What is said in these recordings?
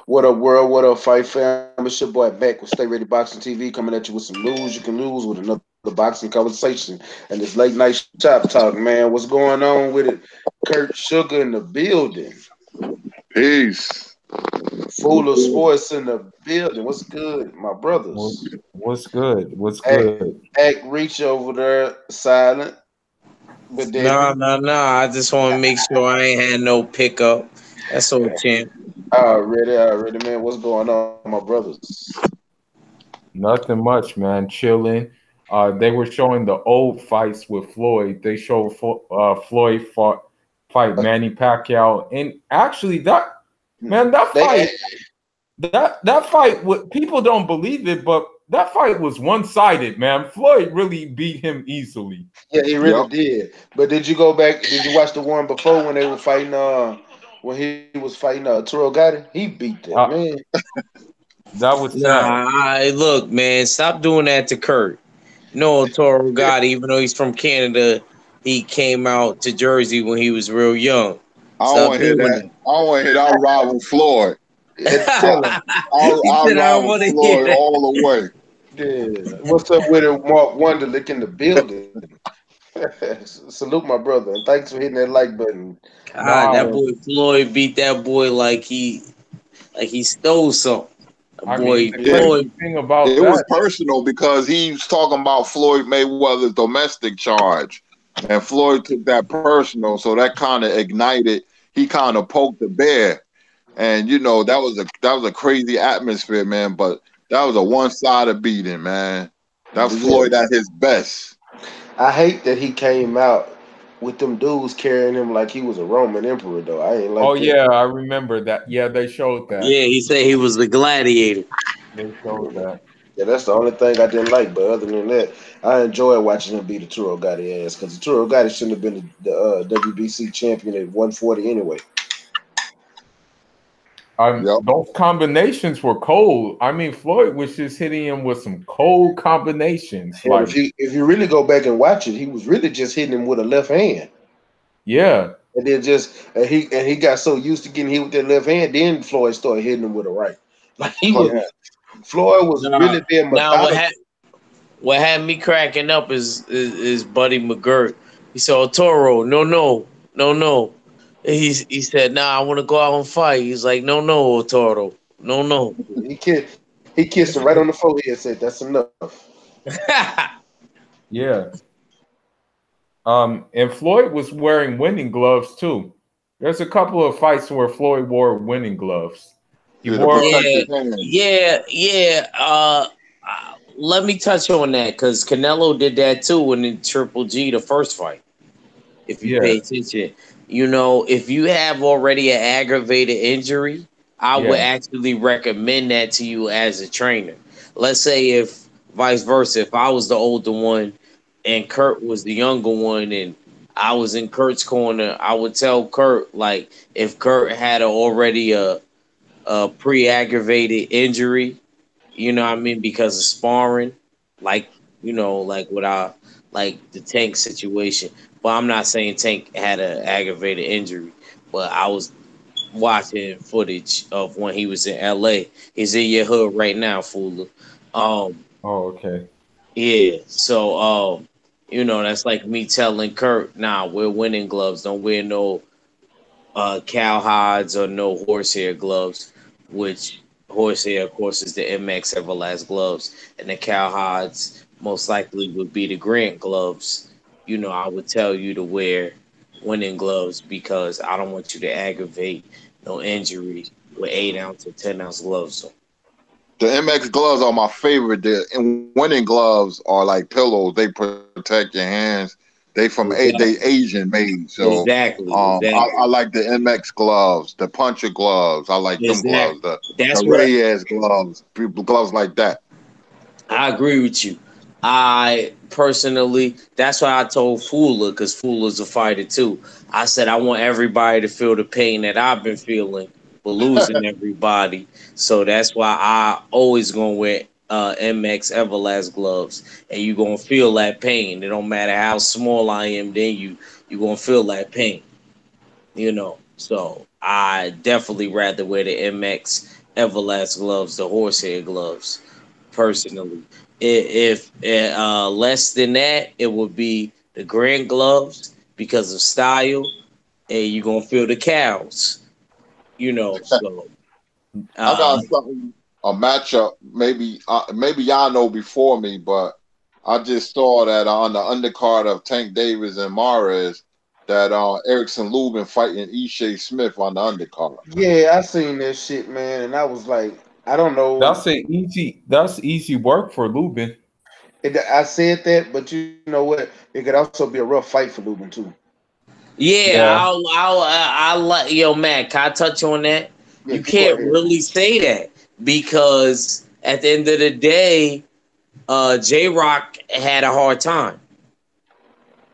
What up, world? What up, fight fam? It's your boy back with Stay Ready Boxing TV, coming at you with some news you can lose with another boxing conversation and this late night shop talk, man. What's going on with it? Kurt Sugar in the building, Peace. Full of Sports in the building. What's good, my What, brothers? what's good? What's Act, good? Act Reach over there, silent, but No, then no, no. I just want to make sure I ain't had no pickup. That's all, champ. already, man. What's going on, my brothers? Nothing much, man. Chilling. They were showing the old fights with Floyd. They showed Floyd fight Manny Pacquiao, and actually, that They, that fight. What people don't believe it, but that fight was one sided, man. Floyd really beat him easily. yeah, he really Yep. did. But did you go back? Did you watch the one before when they were fighting? When he was fighting Turo Gotti, he beat that Uh, man. that was sad. Nah, look, man. Stop doing that to Kurt. No, Toro God, even though he's from Canada, he came out to Jersey when he was real young. I don't Stop want to hear doing that. I don't want to hear that. I rival Floyd. And I, tell him, He I said, "I don't rival want to hear Floyd that." all the way. yeah, what's up with it? Mark Wonderlick in the building. Salute my brother, and thanks for hitting that like button. God, Nah, that Man, boy Floyd beat that boy like he stole something. That I mean boy the It, crazy Floyd. thing about it was that. personal because he was talking about Floyd Mayweather's domestic charge, and Floyd took that personal, so that kind of ignited. He kind of poked the bear, and that was a crazy atmosphere, man. But that was a one-sided beating, man. That's yeah, Floyd at his best. I hate that he came out with them dudes carrying him like he was a Roman emperor. Though I ain't Oh like that. yeah, I remember that. Yeah, they showed that. Yeah, he said he was the gladiator. They showed that. Yeah, that's the only thing I didn't like. But other than that, I enjoy watching him beat the Turo Gotti ass because the Turo Gotti shouldn't have been the WBC champion at 140 anyway. Yep. Those combinations were cold. I mean, Floyd was just hitting him with some cold combinations. And Like, if you really go back and watch it, he was really just hitting him with a left hand. yeah, And then he got so used to getting hit with that left hand, then Floyd started hitting him with a right. Like he But was Floyd was Now, really being now methodical. what had me cracking up is Buddy McGirt. He said, "Oh, Toro, no, no, no, no." He said, "Nah, I want to go out and fight." He's like, "No, no, Toro, no, no." He kissed him right on the forehead and said, "That's enough." yeah. And Floyd was wearing winning gloves too. There's a couple of fights where Floyd wore winning gloves. He yeah, to wore, protect Yeah, his hands. yeah, yeah. Let me touch on that because Canelo did that too in Triple G, the first fight. If you yeah, pay attention, if you have already an aggravated injury, I would yeah, actually recommend that to you as a trainer. Let's say if vice versa, if I was the older one and Kurt was the younger one and I was in Kurt's corner, I would tell Kurt like if Kurt had already a pre-aggravated injury, what I mean, because of sparring, like like what I like the Tank situation. But I'm not saying Tank had an aggravated injury, but I was watching footage of when he was in LA. He's in your hood right now, Fuller. Um, oh, okay. yeah. So that's like me telling Kurt, nah, wear winning gloves. Don't wear no cowhides or no horsehair gloves, which horsehair, of course, is the MX Everlast gloves, and the cowhides most likely would be the Grant gloves. I would tell you to wear winning gloves because I don't want you to aggravate no injury with 8 ounce or 10 ounce gloves on. The MX gloves are my favorite. And winning gloves are like pillows. They protect your hands. They Exactly, Asian made. So exactly, I exactly, like the MX gloves, the puncher gloves. I like them gloves. exactly. The That's what Reyes gloves, people gloves like that. I agree with you. I personally, that's why I told Fula, because Fula's a fighter too. I said I want everybody to feel the pain that I've been feeling for losing everybody. So that's why I always gonna wear MX Everlast gloves, and you gonna feel that pain. It don't matter how small I am, then you gonna feel that pain. So I definitely rather wear the MX Everlast gloves, the horsehair gloves. Personally, if less than that, it would be the Grand gloves because of style, and you're gonna feel the cows. So I uh, got something, a matchup. Maybe y'all know before me, but I just saw that on the undercard of Tank Davis and Mares that Erickson Lubin fighting Ishe Smith on the undercard. Yeah, I seen that shit, man, and I was like, I don't know. That's easy work for Lubin. I said that, but you know what? It could also be a rough fight for Lubin too. yeah, Yeah, I like Matt. Can I touch on that? Yeah, You you go can't ahead. really say that because at the end of the day, J Rock had a hard time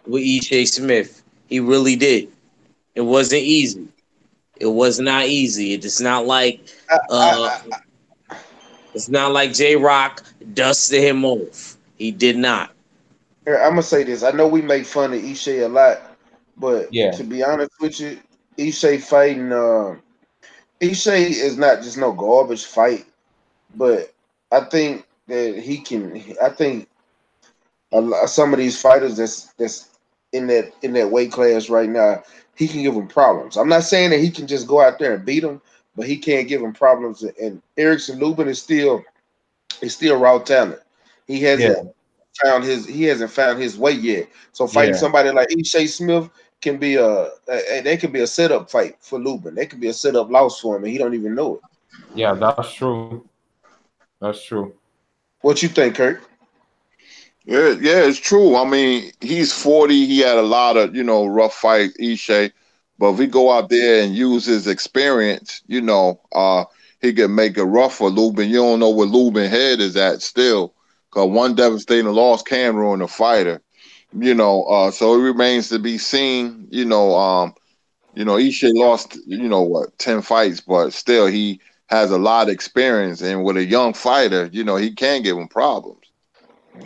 with E.J. Smith. He really did. It wasn't easy. It was not easy. I, Uh I, it's not like J Rock dusted him off. He did not. I'm gonna say this. I know we make fun of Ishe a lot, but yeah, to be honest with you, Ishe fighting Ishe is not just no garbage fight, but I think that he can. I think some of these fighters that's in that weight class right now, he can give them problems. I'm not saying that he can just go out there and beat them, but he can't give them problems. And Erickson Lubin is still raw talent. He yeah, hasn't he hasn't found his way yet. So fighting yeah, somebody like Ishe Smith can be they could be a setup fight for Lubin. They could be a setup loss for him, and he don't even know it. yeah. That's true. That's true. What you think, Kurt? Yeah, yeah, it's true. I mean, he's 40. He had a lot of, rough fights, Ishe. But if we go out there and use his experience, he can make it rough for Lubin. You don't know where Lubin head is at still. Because one devastating loss can ruin a fighter. So it remains to be seen. Ishe lost, 10 fights, but still he has a lot of experience. And with a young fighter, he can give him problems.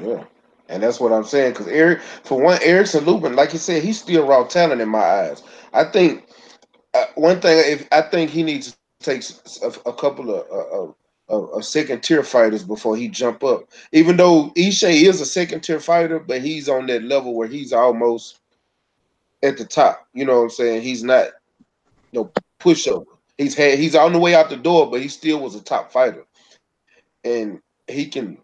Yeah. And that's what I'm saying. Because for one, Erickson Lubin, like you said, he's still raw talent in my eyes. I think one thing, if I think he needs to take a couple of second tier fighters before he jump up. Even though Ishe is a second tier fighter, but he's on that level where he's almost at the top. You know what I'm saying? He's not no pushover. He's on the way out the door, but he still was a top fighter, and he can.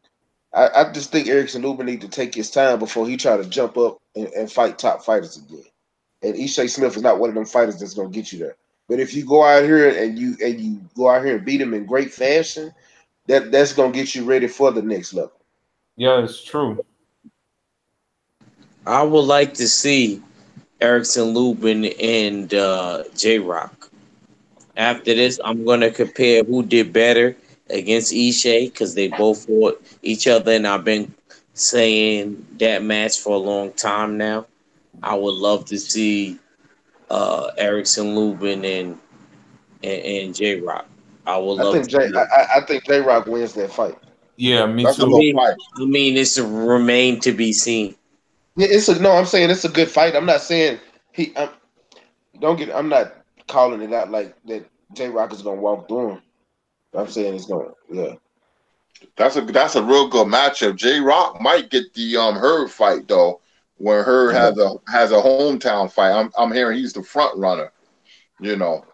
I just think Erickson Lubin need to take his time before he try to jump up and fight top fighters again. And Ishe Smith is not one of them fighters that's gonna get you there. But if you go out here and you go out here and beat him in great fashion, that's gonna get you ready for the next level. Yeah, it's true. I would like to see Erickson Lubin and J Rock. After this, I'm gonna compare who did better against Ishe because they both fought each other, and I've been saying that match for a long time now. I would love to see Erickson Lubin and J Rock. I would love to see it. I think J Rock wins that fight. Yeah, me That's a I too. good mean, fight. it's to remain to be seen. Yeah, it's a no. I'm saying it's a good fight. I'm not saying he. Don't get. I'm not calling it out like that. J Rock is gonna walk through him. I'm saying it's going. Yeah. That's a real good matchup. J Rock might get the Hurd fight though, where Hurd Yeah. has a hometown fight. I'm hearing he's the front runner. You know,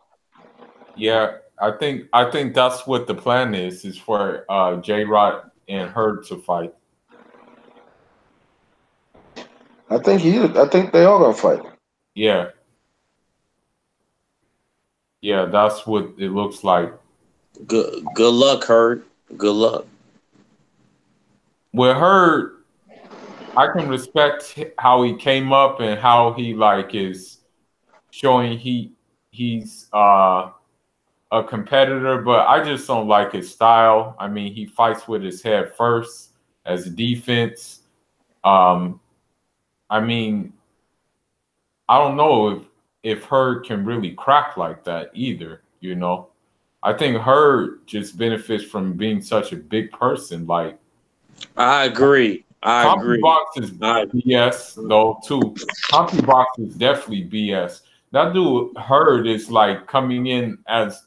Yeah, I think that's what the plan is for J Rod and her to fight. I think he. I think they all gonna fight. Yeah, yeah, that's what it looks like. Good luck, Hurt. Good luck. With her, I can respect how he came up and how he like is showing he's a competitor, but I just don't like his style. I mean, he fights with his head first as a defense. Um, I mean, I don't know if Hurd can really crack like that either. I think Hurd just benefits from being such a big person. Like I agree. I agree. CompuBox is I BS though too. CompuBox is definitely BS. That dude Hurd is like coming in as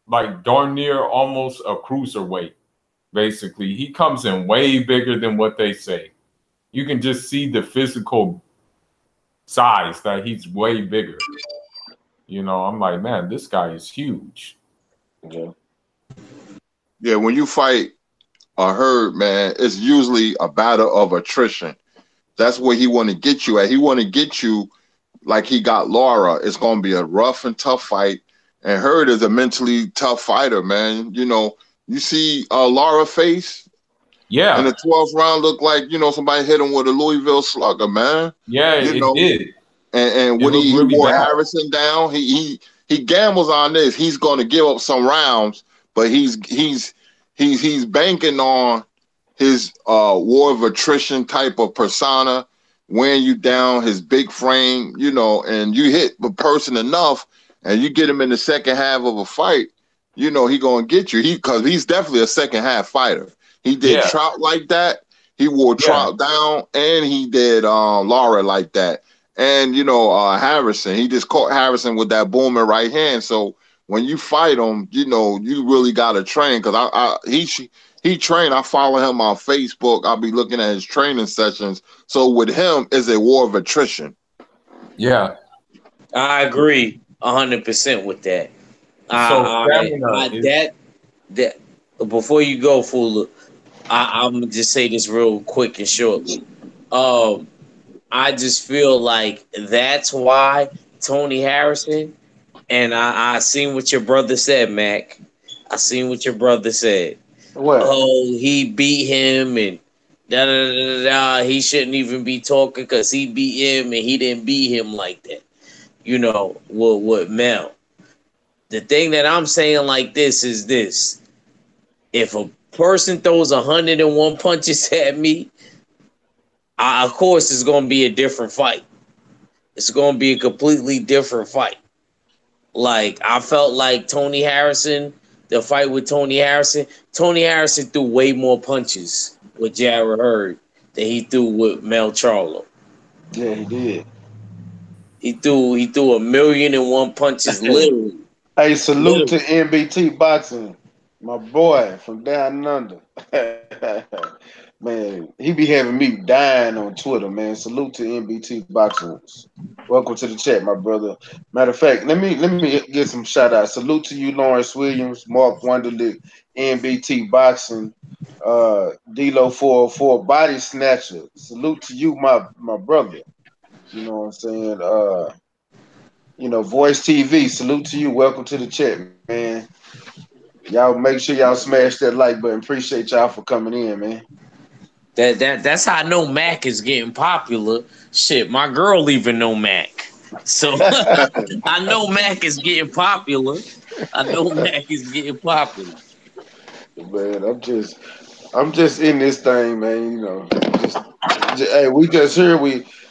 like darn near almost a cruiserweight. Basically, he comes in way bigger than what they say. You can just see the physical size that he's way bigger. You know, I'm like, man, this guy is huge. Yeah. Yeah, when you fight a herd, man, it's usually a battle of attrition. That's where he want to get you at. He want to get you like he got Laura. It's going to be a rough and tough fight. And Hurd is a mentally tough fighter, man. You know, you see Laura face Yeah. in the 12th round look like, you know, somebody hit him with a Louisville slugger, man. Yeah, you it know, did. And It when looked he really wore bad. Harrison down, he gambles on this. He's going to give up some rounds, but he's banking on his war of attrition type of persona, wearing you down, his big frame, you know, and you hit the person enough and you get him in the second half of a fight, you know, he gonna get you. Because he's definitely a second half fighter. He did Yeah. Trout like that. He wore Trout down, and he did Laura like that. And you know, Harrison, he just caught Harrison with that booming right hand. So when you fight him, you know, you really gotta train because he trained. I follow him on Facebook. I'll be looking at his training sessions. So with him, is a war of attrition. Yeah. I agree 100% with that. So stamina is That before you go, Fuller, I'm gonna just say this real quick and shortly. I just feel like that's why Tony Harrison, and I seen what your brother said, Mac. I seen what your brother said. What? Oh, he beat him and da da da da. He shouldn't even be talking because he beat him and he didn't beat him like that. You know what Mel? The thing that I'm saying like this is this: if a person throws 101 punches at me, of course it's going to be a different fight. It's going to be a completely different fight. Like I felt like Tony Harrison, the fight with Tony Harrison threw way more punches with Jared Hurd than he threw with Mel Charlo. Yeah, he did. He threw 1,000,001 punches literally. Hey, salute to Literally. NBT Boxing, my boy from down under. Man, he be having me dying on Twitter, man. Salute to NBT Boxing. Welcome to the chat, my brother. Matter of fact, let me get some shout outs. Salute to you, Lawrence Williams, Mark Wonderlick, NBT Boxing, D'Lo 404, Body Snatcher. Salute to you, my brother. You know what I'm saying? You know, Voice TV, salute to you. Welcome to the chat, man. Y'all make sure y'all smash that like button. Appreciate y'all for coming in, man. That's how I know Mac is getting popular. Shit, my girl even know Mac. So I know Mac is getting popular. I know Mac is getting popular. Man, I'm just in this thing, man. You know, hey, we just here.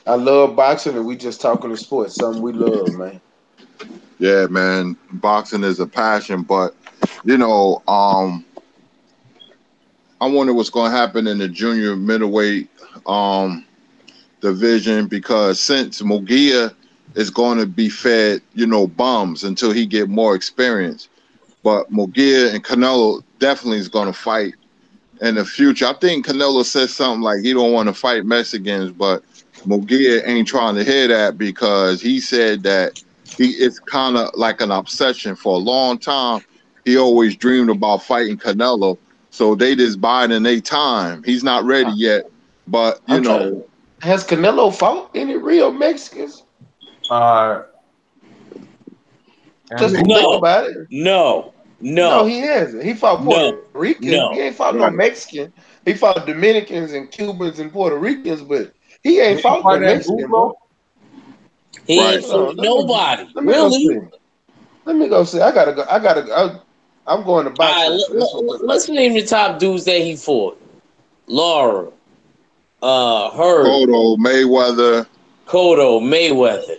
I love boxing, and we just talking to sports, something we love, man. Yeah, man. Boxing is a passion, but you know, I wonder what's going to happen in the junior middleweight division because since Mugia is going to be fed, you know, bums until he get more experience. But Mugia and Canelo definitely is going to fight in the future. I think Canelo said something like he don't want to fight Mexicans, but Mugia ain't trying to hear that because he said that it's kind of like an obsession for a long time. He always dreamed about fighting Canelo. So they just biding their time. He's not ready yet, but you I'm trying. know, Has Canelo fought any real Mexicans? Just think No, about it. no, No, no, he hasn't. He fought Puerto no, Ricans. He no. ain't fought no right, Mexican. He fought Dominicans and Cubans and Puerto Ricans, but he ain't did he fought no fight at Mexican, bro. Buffalo? He ain't right. Hold fought on, nobody. let me go Really? see. Let me go see. I gotta go. I'm going to All right, box central. This what look let's like. name the top dudes that he fought. Laura, Hurd, Cotto, Mayweather. Cotto, Mayweather.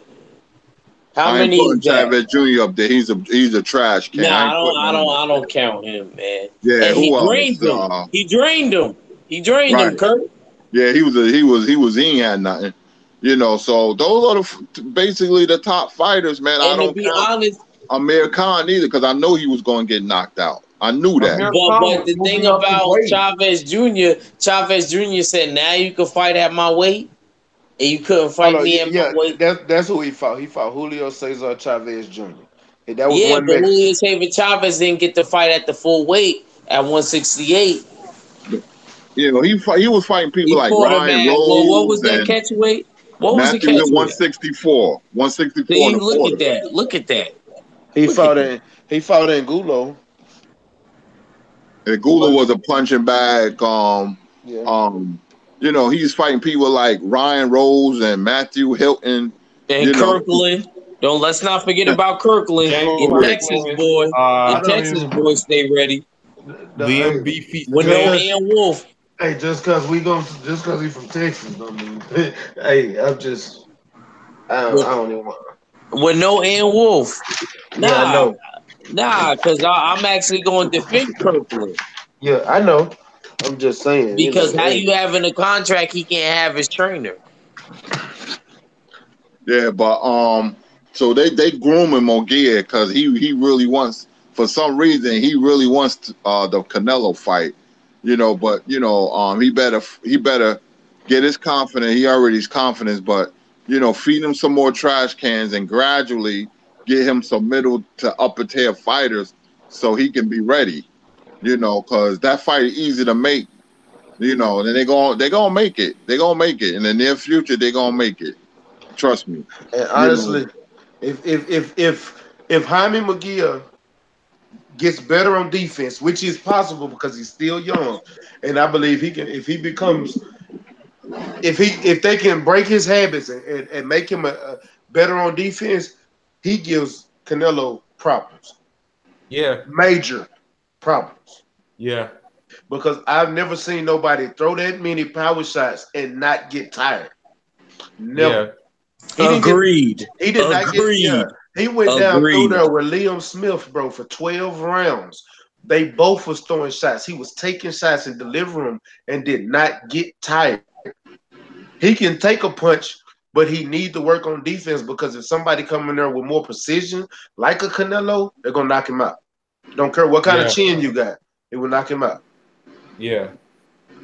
How I ain't many putting is that? Chavez Jr. up there. He's a trash can. I Nah, ain't putting him up I there. don't count him, man. Yeah, And he who drained else? them. He drained them. He drained them, Right. Kurt. Yeah, he ain't had nothing. You know, so those are basically the top fighters, man. I And to don't be count. honest, Amir Khan either, because I know he was going to get knocked out. I knew that. Amir But Khan but was the thing moving up his about weight. Chavez Jr. said now you can fight at my weight, and you couldn't Hold fight on, me at my yeah, weight. that's who he fought. He fought Julio Cesar Chavez Jr. And that was Yeah, one but Mexican. Julio Cesar Chavez didn't get to fight at the full weight at 168. You know, he was fighting people He like fought him Ryan at what Rose was that and catchweight? What was the Matthews at catchweight? 164, 164 and See, a look at quarter. that. Look at that. He Look at fought that. in he fought in Gulo. And The Gula one, was a punching bag. yeah. You know, he's fighting people like Ryan Rose and Matthew Hilton. And You know, Kirkland. Don't let's not forget about Kirkland. James Your Who? Texas Kirkland, boy. uh, I Your don't Texas even. boy stay ready. Liam Hey, Beefy With just no Smith. cause Ian Wolf. hey, just cause he from Texas, don't mean. Hey, With, I don't even want. with no Ian Wolf. Yeah, I Nah. know. Nah, because I'm actually going to defend Kirkland. Yeah, I know. I'm just saying, Because how hey, you having a contract he can't have his trainer? yeah, but so they grooming Mogia because he really wants, for some reason he really wants the Canelo fight. You know, but you know he better get his confidence. He already is confidence, but you know, feed him some more trash cans and gradually get him some middle to upper tier fighters so he can be ready. You know, because that fight is easy to make. You know, and then they gonna make it. They gonna make it in the near future. They gonna make it. Trust me. and You know, honestly, if Jaime Magia gets better on defense, which is possible because he's still young, and I believe he can if he becomes if they can break his habits and make him a better on defense, he gives Canelo problems, Yeah, major problems. yeah, Because I've never seen nobody throw that many power shots and not get tired. Never. yeah, He didn't get. Agreed. He did not get. Yeah, Agreed. he went down through Agreed. there with Liam Smith, bro, for 12 rounds. They both was throwing shots. He was taking shots and delivering them and did not get tired. He can take a punch, but he need to work on defense because if somebody come in there with more precision, like a Canelo, they're gonna knock him out. Don't care what kind of yeah, chin you got, it will knock him out, yeah,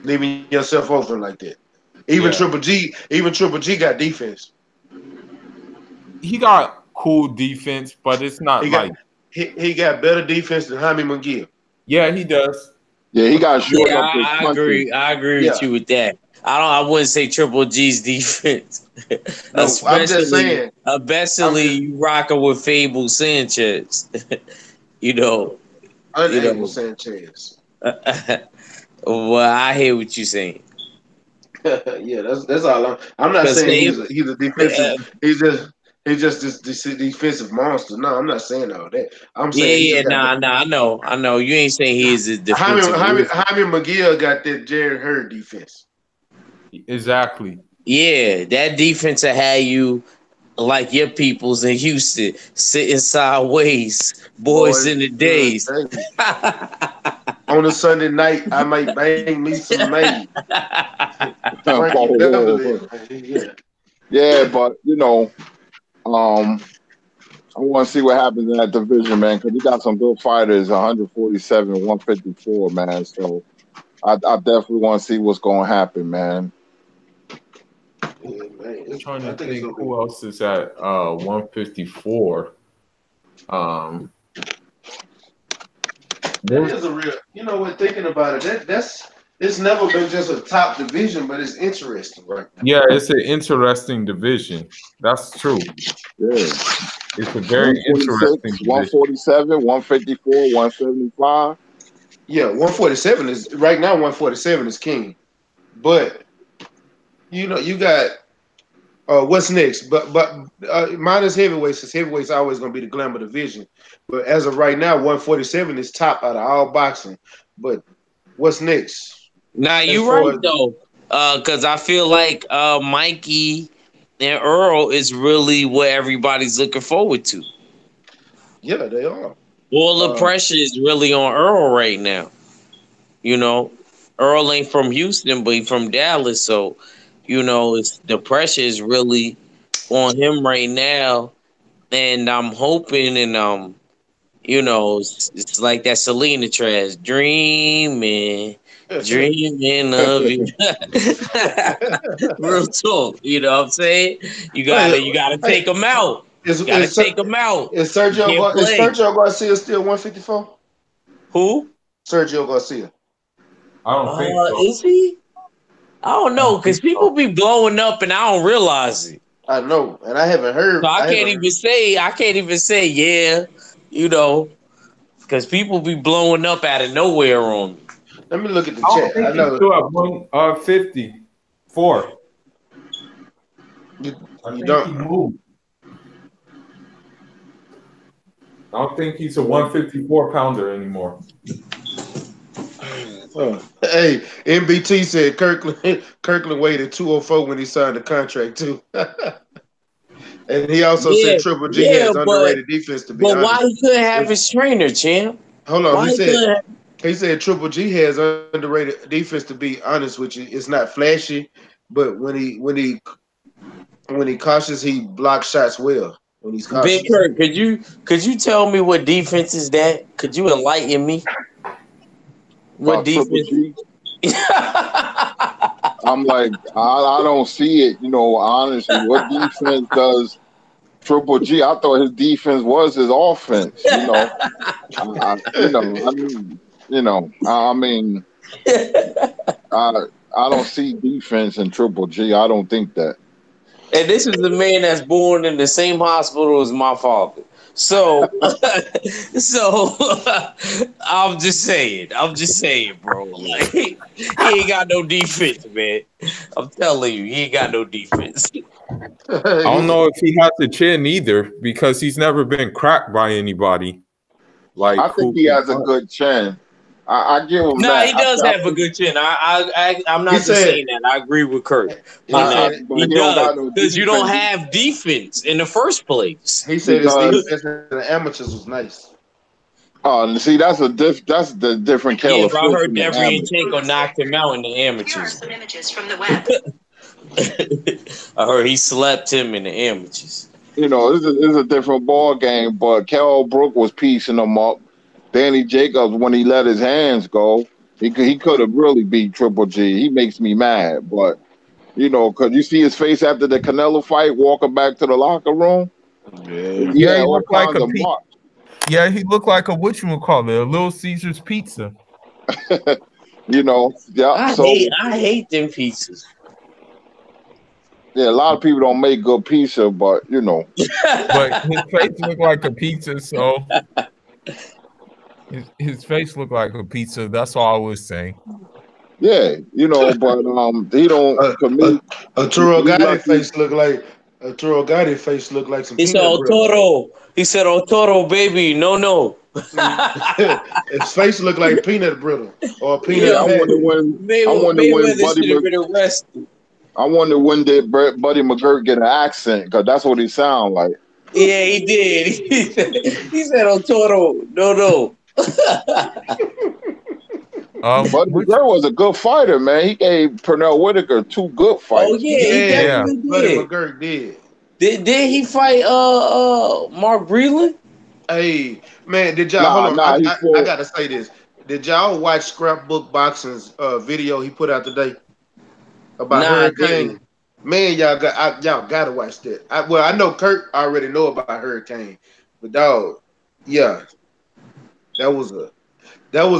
leaving yourself open like that. yeah. Even Triple G got defense. He got cool defense, but it's not He got like. he got better defense than Jaime McGill. Yeah, he does. yeah, he got to shorten Yeah, up those I punches. agree. I agree with Yeah. you with that. I wouldn't say Triple G's defense. No, I'm just saying. Especially I'm just you rocking with Fable Sanchez. you know, you unable know. Sanchez. Well, I hear what you're saying. Yeah, that's all. I'm not Because saying Fable, he's a defensive. He's just this defensive monster. No, I'm not saying all that. I'm yeah, saying he yeah, just got I know. You ain't saying he is a defensive wizard. Jaime McGill got that Jared Hurd defense. Exactly. Yeah, that defense will have you like your peoples in Houston sitting sideways, boys Boys, in the days. hey, on a Sunday night, I might bang me some maid. Frankie Beverly. Yeah. Yeah, but you know, I want to see what happens in that division, man, because he got some good fighters, 147, 154, man. So I definitely want to see what's going to happen, man. Yeah, man. Trying I to think it's think gonna be. who else is at 154. Um, That there's is a real. You know what? Thinking about it, that's it's never been just a top division, but it's interesting right now. yeah, it's an interesting division. That's true. Yeah. It's a very interesting 126, division. 147, 154, 175. Yeah, 147 is right now. 147 is king, but you know you got what's next? But mine is heavyweights. Because heavyweights always going to be the glamour division. But as of right now, 147 is top out of all boxing. But what's next? Nah, As you far right as though. Cause I feel like Mikey and Earl is really what everybody's looking forward to. yeah, they are. All the Uh, pressure is really on Earl right now. You know, Earl ain't from Houston, but he from Dallas, so it's the pressure is really on him right now and I'm hoping and you know, it's like that Selena trash, dreaming, dreaming of you. Real talk, you know what I'm saying? Hey, You gotta hey, take them out. is You gotta is take them out. You can't Is play. Sergio Garcia still 154? Who? Sergio Garcia. I don't think so. Is he? I don't I know, don't think cause people so. be blowing up and I don't realize it. I know, and I haven't So heard. I I can't haven't. even say. I can't even say. Yeah, you know, because people be blowing up out of nowhere on me. Let me look at the I don't chat. I think he's know still at 154. you. I You think don't. he moved. I don't think he's a Well, 154 pounder anymore. hey, NBT said Kirkland waited 204 when he signed the contract too, and he also Yeah, said Triple G yeah, has but underrated defense. To be but why honest, he couldn't have if his trainer, champ? hold on, Why he couldn't have? he said Triple G has underrated defense. To be honest with you, it's not flashy, but when he cautious, he blocks shots well. When he's Big cautious, Kurt, could you tell me what defense is that? Could you enlighten me? What Triple defense? G. I'm like, I don't see it. Honestly, what defense does Triple G? I thought his defense was his offense. I mean, I mean, I I don't see defense in Triple G. I don't think that. And this is the man that's born in the same hospital as my father. So, so I'm just saying, bro. Like he ain't got no defense, man. I'm telling you, he ain't got no defense. I don't know if he has a chin either because he's never been cracked by anybody. Like I think who he can has a punch. good chin. I give him Nah, that. he does I have a think, good chin. I'm he not just said saying that. I agree with Kurt he on that. said but He he don't does got no because you don't defense have defense in the first place. his because defense in the amateurs was nice. see that's the different kettle Yeah, of but I fish heard in the Deverenchenko amateurs. knocked him out in the Here are amateurs. some images from the web. I heard he slept him in the amateurs. This is a different ball game. But Kel Brook was piecing them up. Danny Jacobs, when he let his hands go, he could have really beat Triple G. He makes me mad, but because you see his face after the Canelo fight, walking back to the locker room. Yeah. He Yeah, had he all looked like kinds a of marks. Yeah, he looked like a whatchamacallit, a Little Caesar's pizza. Yeah. So I hate them pizzas. yeah, a lot of people don't make good pizza, but But his face looked like a pizza, so his face looked like a pizza. That's all I was saying. yeah, but he don't. Uh, To uh, me, Arturo he Gotti lucky. face looked like some He said, peanut "Oh brittle. Toro." He said, "Oh Toro, baby, no, no." His face looked like peanut brittle or Yeah, peanut Yo, patty. I wonder when Mayweather should have been arrested. I wonder when did Buddy McGirt get an accent because that's what he sound like. Yeah, he did. He said, "Oh Toro, no, no." Buddy Which McGirt was a good fighter, man. He gave Pernell Whitaker two good Oh fights. yeah, he Yeah, yeah. definitely Buddy did. McGirt did. Did he fight Mark Breland? Hey, man, did y'all hold Nah, on? nah, he I fought. gotta say this. Did y'all watch Scrapbook Boxing's video he put out today about Nah, I Hurricane? didn't. Man, y'all gotta watch that. I know Kurt already know about Hurricane, but dog, yeah, that was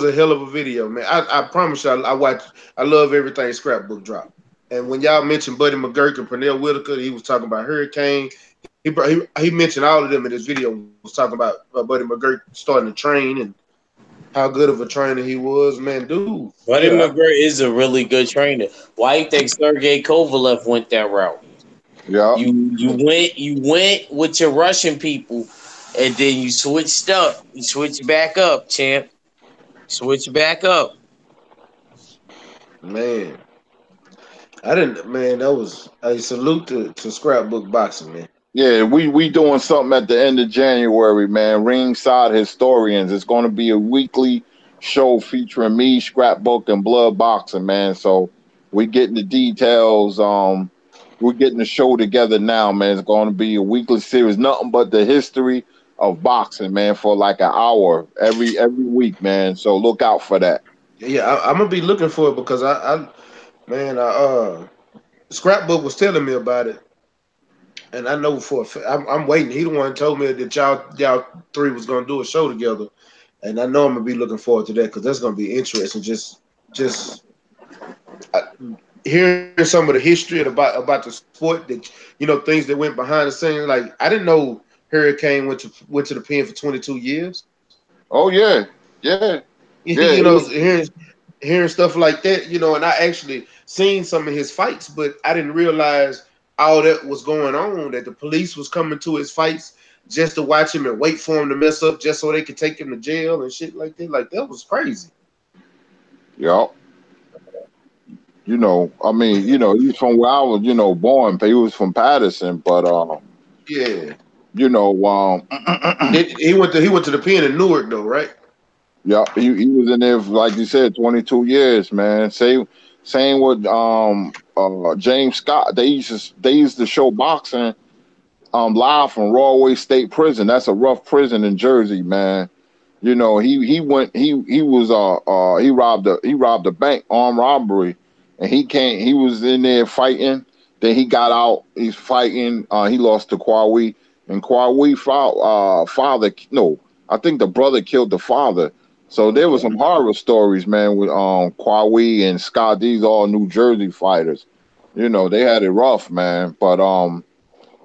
a hell of a video, man. I promise y'all, I love everything Scrapbook drop. And when y'all mentioned Buddy McGurk and Pernell Whitaker, he was talking about Hurricane. He mentioned all of them in this video. Was talking about Buddy McGurk starting to train and how good of a trainer he was, man. Dude, Buddy yeah, McGirt is a really good trainer. Why you think Sergey Kovalev went that route? Yeah, You went with your Russian people, and then you switched up. You switched back up, champ. Switch back up. man. I didn't, man. That was a salute to Scrapbook Boxing, man. yeah. We doing something at the end of January, man. Ringside Historians. It's going to be a weekly show featuring me, Scrapbook, and Blood Boxing, man. So we getting the details. we're getting the show together now, man. It's going to be a weekly series, nothing but the history of boxing, man, for like an hour every week, man. So look out for that. Yeah, I'm gonna be looking for it because man, Scrapbook was telling me about it, and I know I'm waiting. He the one who told me that y'all three was gonna do a show together, and I know I'm gonna be looking forward to that because that's gonna be interesting. Just uh, hearing some of the history about the sport that things that went behind the scenes. Like I didn't know Hurricane went to the pen for 22 years. Oh yeah, yeah, yeah. you know, hearing stuff like that, and I actually seen some of his fights, but I didn't realize all that was going on. That the police was coming to his fights just to watch him and wait for him to mess up, just so they could take him to jail and shit like that. Like that was crazy. Yeah. I mean, he's from where I was, born. He was from Patterson, but Yeah, you know, he went to the pen in Newark though, right? yeah, he was in there for, like you said, 22 years, man. Same with James Scott. They used to show boxing live from Rawway State Prison. That's a rough prison in Jersey, man. He robbed a bank, armed robbery, and he was in there fighting. Then he got out. He's fighting. He lost to Kwawi, and Kwawi father. No, I think the brother killed the father. So there was Okay. some horror stories, man, with Kwawi and Scott. These all New Jersey fighters. They had it rough, man. But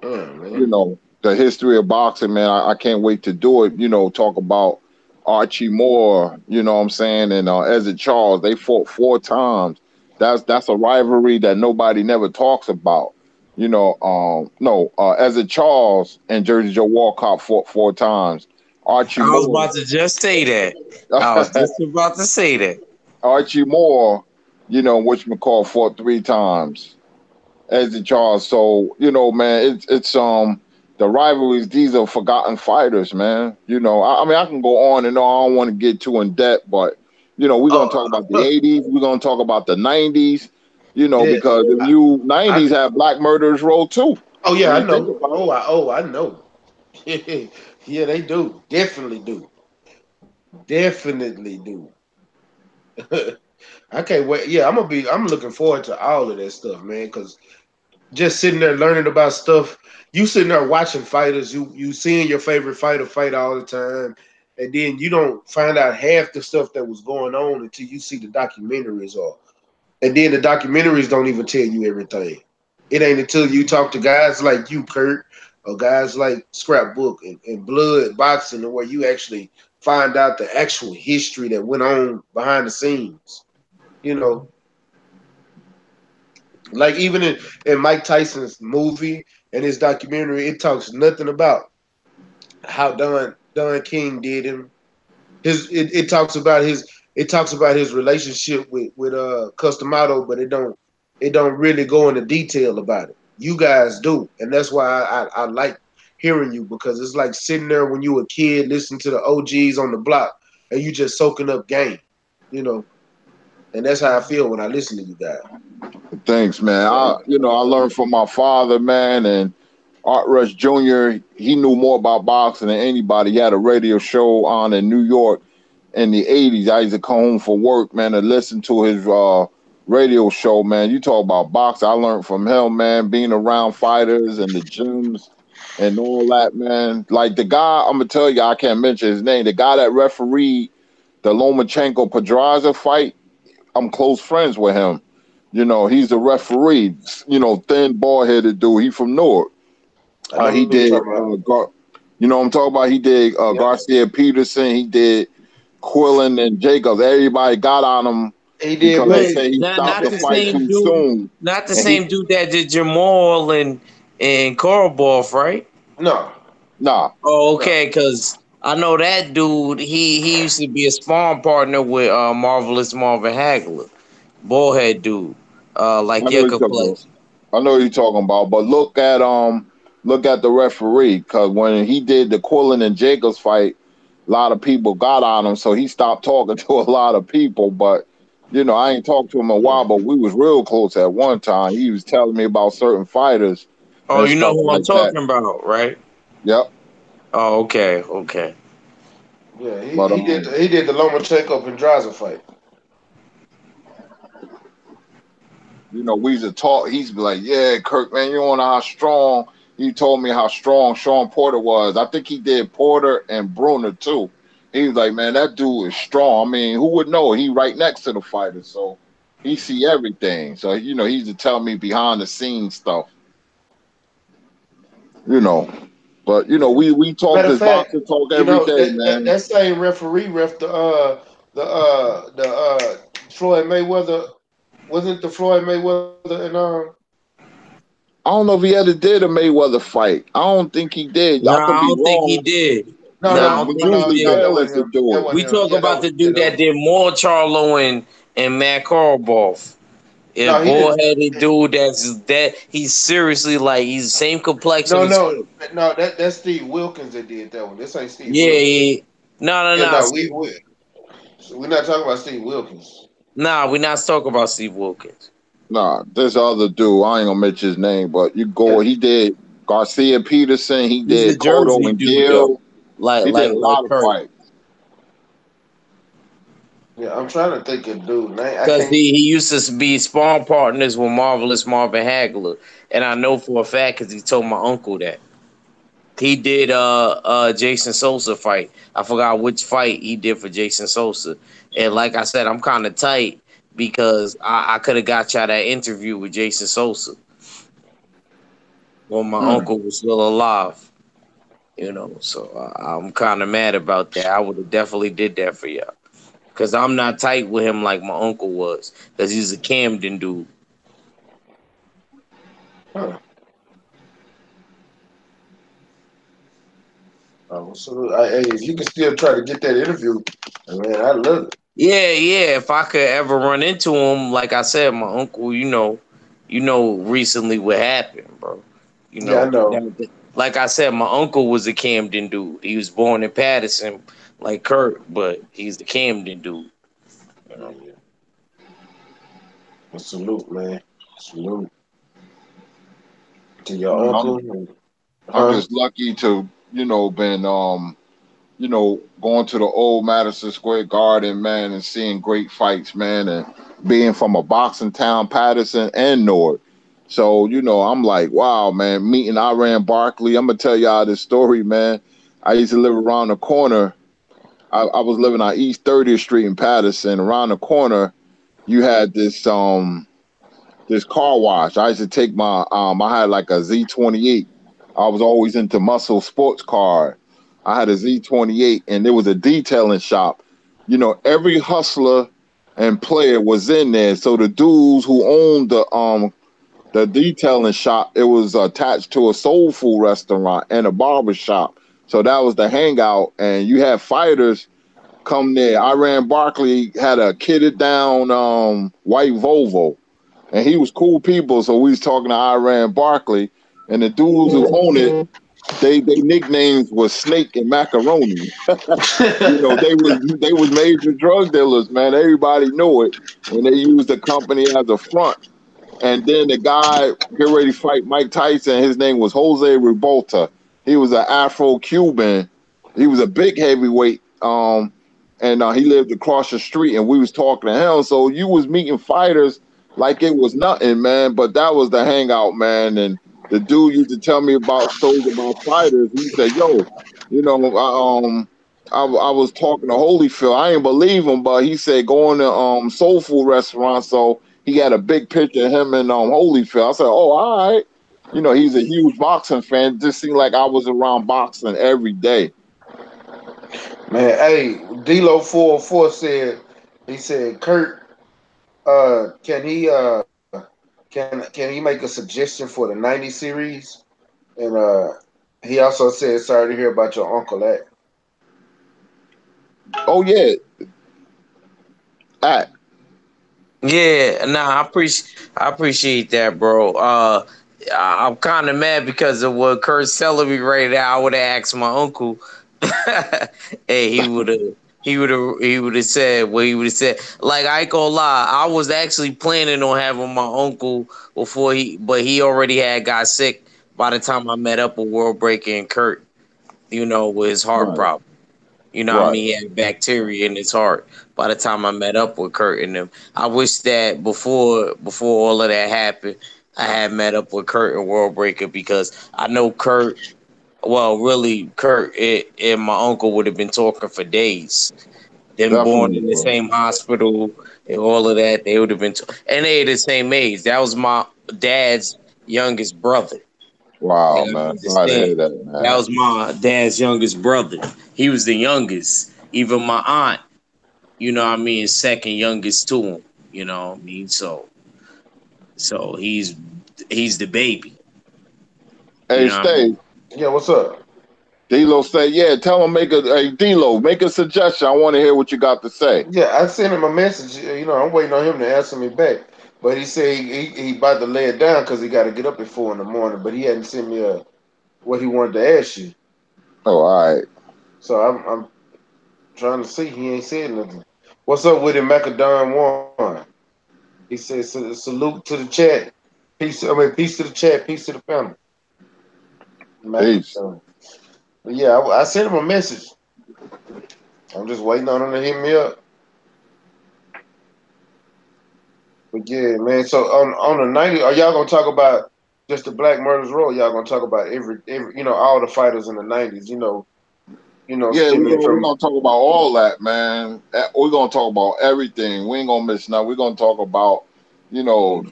Oh man. the history of boxing, man. I can't wait to do it. Talk about Archie Moore. You know what I'm saying, and Ezra Charles. They fought 4 times. That's a rivalry that nobody never talks about. No, Ezra Charles and Jersey Joe Walcott fought 4 times. Archie I was Moore. about to just say that. I was just about to say that. Archie Moore. Which McCall fought 3 times. Ezra Charles. So man, it's the rivalries. These are forgotten fighters, man. I mean, I can go on and on. I don't want to get too in depth, but we're gonna talk about the Oh, '80s. We're gonna talk about the '90s. yeah. Because the I, new I, '90s have black murderers roll too. oh yeah, When I you think know. about I know. Yeah, they do. Definitely do. Definitely do. I can't wait. Yeah, I'm looking forward to all of that stuff, man. Because just sitting there learning about stuff, you sitting there watching fighters, you seeing your favorite fighter fight all the time, and then you don't find out half the stuff that was going on until you see the documentaries, and then the documentaries don't even tell you everything. It ain't until you talk to guys like you, Kurt, or guys like Scrapbook and Blood Boxing, where you actually find out the actual history that went on behind the scenes. You know, like even in Mike Tyson's movie and his documentary, it talks nothing about how Don King did him. It talks about his relationship with Customato, but it don't really go into detail about it. You guys do, and that's why I like hearing you, because it's like sitting there when you were a kid listening to the OGs on the block and you just soaking up game, you know. And that's how I feel when I listen to you guys. Thanks, man. I learned from my father, man, and Art Rush Jr. He knew more about boxing than anybody. He had a radio show on in New York in the '80s. I used to come home from work, man, to listen to his radio show, man. You talk about boxing. I learned from him, man, being around fighters and the gyms and all that, man. Like the guy, I'm gonna tell you, I can't mention his name. The guy that refereed the Lomachenko Pedraza fight, I'm close friends with him. He's a referee. Thin, bald headed dude. He from Newark. I know He who you're did. talking about. What I'm talking about. He did Yep. Garcia Peterson. He did Quillen and Jacobs. Everybody got on him He did because they Wait, say he stopped not the the fight same too dude. soon. Not the And he, same dude that did Jamal and Korobov, right? no, nah, Oh, no. okay, because I know that dude. He used to be a sparring partner with Marvelous Marvin Hagler, bullhead dude, I like know your he's talking about. complexion. I know what you're talking about, but look at the referee, because when he did the Quillen and Jacobs fight, a lot of people got on him, so he stopped talking to a lot of people. But You know, I ain't talked to him in a while, but we was real close at one time. He was telling me about certain fighters Oh, and you know stuff who I'm like that. talking about, right? Yep. Oh, okay, okay. Yeah, But he did the Lomachenko Pedraza fight. you know, we used to talk. He's be like, "Yeah, Kirk, man, you don't know how strong." He told me how strong Sean Porter was. I think he did Porter and Bruner too. He was like, "Man, that dude is strong." I mean, who would know? He right next to the fighter, so he see everything. So you know, he used to tell me behind the scenes stuff. You know, but you know, Yeah. we talk Matter of this fact, boxing talk you every know day, man. that same referee ref the Floyd Mayweather, wasn't the Floyd Mayweather and I don't know if he ever did a Mayweather fight. I don't think he did. No, I could I be don't think he wrong, did. no No, but I don't think he did. that Bayless wasn't to him. do That it. wasn't We him. talk Yeah, about the yeah, dude that did more Charlo and Matt Karlboff. A no, he didn't. bullheaded dude that he's seriously like he's the same complexion No, as no, Kurt. no. That's Steve Wilkins that did that one. This ain't Steve Yeah, Wilkins. yeah. No, no, Yeah, no. no, we're not talking about Steve Wilkins. Nah, we not talking about Steve Wilkins. Nah, this other dude, I ain't gonna mention his name, but you Yeah, go. He did Garcia Peterson. He He's a did Cotto Jersey and dude though. Gill. Like He did like a like lot of Kurt. fights. yeah. I'm trying to think of dude name. I Because can't. he used to be spawn partners with Marvelous Marvin Hagler. And I know for a fact because he told my uncle that. He did Jason Sosa fight. I forgot which fight he did for Jason Sosa. And like I said, I'm kind of tight because I could have got y'all that interview with Jason Sosa when my Hmm. uncle was still alive. You know, so I'm kind of mad about that. I would have definitely did that for y'all because I'm not tight with him like my uncle was because he's a Camden dude. Huh. So hey, if you can still try to get that interview, man, I love it. Yeah, yeah. If I could ever run into him, like I said, my uncle, recently what happened, bro. You Yeah, I know, know. like I said, my uncle was a Camden dude. He was born in Patterson, like Kurt, but he's the Camden dude. You know. Yeah. Salute, man. Salute to your I'm uncle. I'm Huh? just lucky to been going to the old Madison Square Garden, man, and seeing great fights, man, and being from a boxing town, Patterson and North. So, I'm like, wow, man, meeting Iran Barkley. I'm gonna tell y'all this story, man. I used to live around the corner. I was living on East 30th Street in Patterson. Around the corner, you had this car wash. I used to take I had like a Z28. I was always into muscle sports car. I had a Z28 and there was a detailing shop. Every hustler and player was in there. So the dudes who owned the detailing shop, it was attached to a soul food restaurant and a barber shop. So that was the hangout. And you had fighters come there. Iran Barkley had a kitted down white Volvo and he was cool people. So we was talking to Iran Barkley, and the dudes who own it, they nicknames was Snake and Macaroni. They was major drug dealers, man. Everybody knew it, and they used the company as a front. And then the guy get ready to fight Mike Tyson. His name was Jose Revolta. He was an Afro-Cuban. He was a big heavyweight. And he lived across the street, and we was talking to him. So you was meeting fighters like it was nothing, man. But that was the hangout, man. And the dude used to tell me about stories about fighters. He said, "Yo, I was talking to Holyfield. I ain't believe him, but he said going to soul food restaurant. So he had a big picture of him and Holyfield. I said, "Oh, all right." He's a huge boxing fan. It just seemed like I was around boxing every day. Man, hey, D'Lo 404 said he said Kurt, can he can he make a suggestion for the '90s series? And he also said sorry to hear about your uncle act. Oh yeah, act. Yeah, nah, I appreciate that, bro. I'm kind of mad because of what Kurt's telling me right now. I would have asked my uncle, and he would have said what he would have said. Like I ain't gonna lie, I was actually planning on having my uncle before but he already had got sick by the time I met up with World Breaker and Kurt. With his heart Right, problem. I right. mean, he had bacteria in his heart by the time I met up with Kurt and them. I wish that before all of that happened, I had met up with Kurt and World Breaker because I know Kurt. Well, really, Kurt and my uncle would have been talking for days. Them born Definitely, in the bro. same hospital and all of that, they would have been, and they the same age. That was my dad's youngest brother. You Wow, gotta man. Sorry to understand. hear that, That man. was my dad's youngest brother. He was the youngest. Even my aunt, what I mean, second youngest to him. What I mean? So he's the baby. You Hey, know what I mean? Stay. Yeah, what's up? D-Lo say, yeah, tell him hey, D-Lo, make a suggestion. I want to hear what you got to say. Yeah, I sent him a message. I'm waiting on him to answer me back. But he said he about to lay it down because he got to get up at 4 in the morning. But he hadn't sent me what he wanted to ask you. Oh, all right. So I'm trying to see. He ain't said nothing. What's up with him, Macadon one? He said salute to the chat. Peace to the chat. Peace to the family. Peace. Macadon. But yeah, I sent him a message. I'm just waiting on him to hit me up. But yeah, man. So on the 90, are y'all gonna talk about just the Black Murders Row? Y'all gonna talk about every all the fighters in the 90s? Yeah, Stemming we're from gonna talk about all that, man. We're gonna talk about everything. We ain't gonna miss nothing. We're gonna talk about,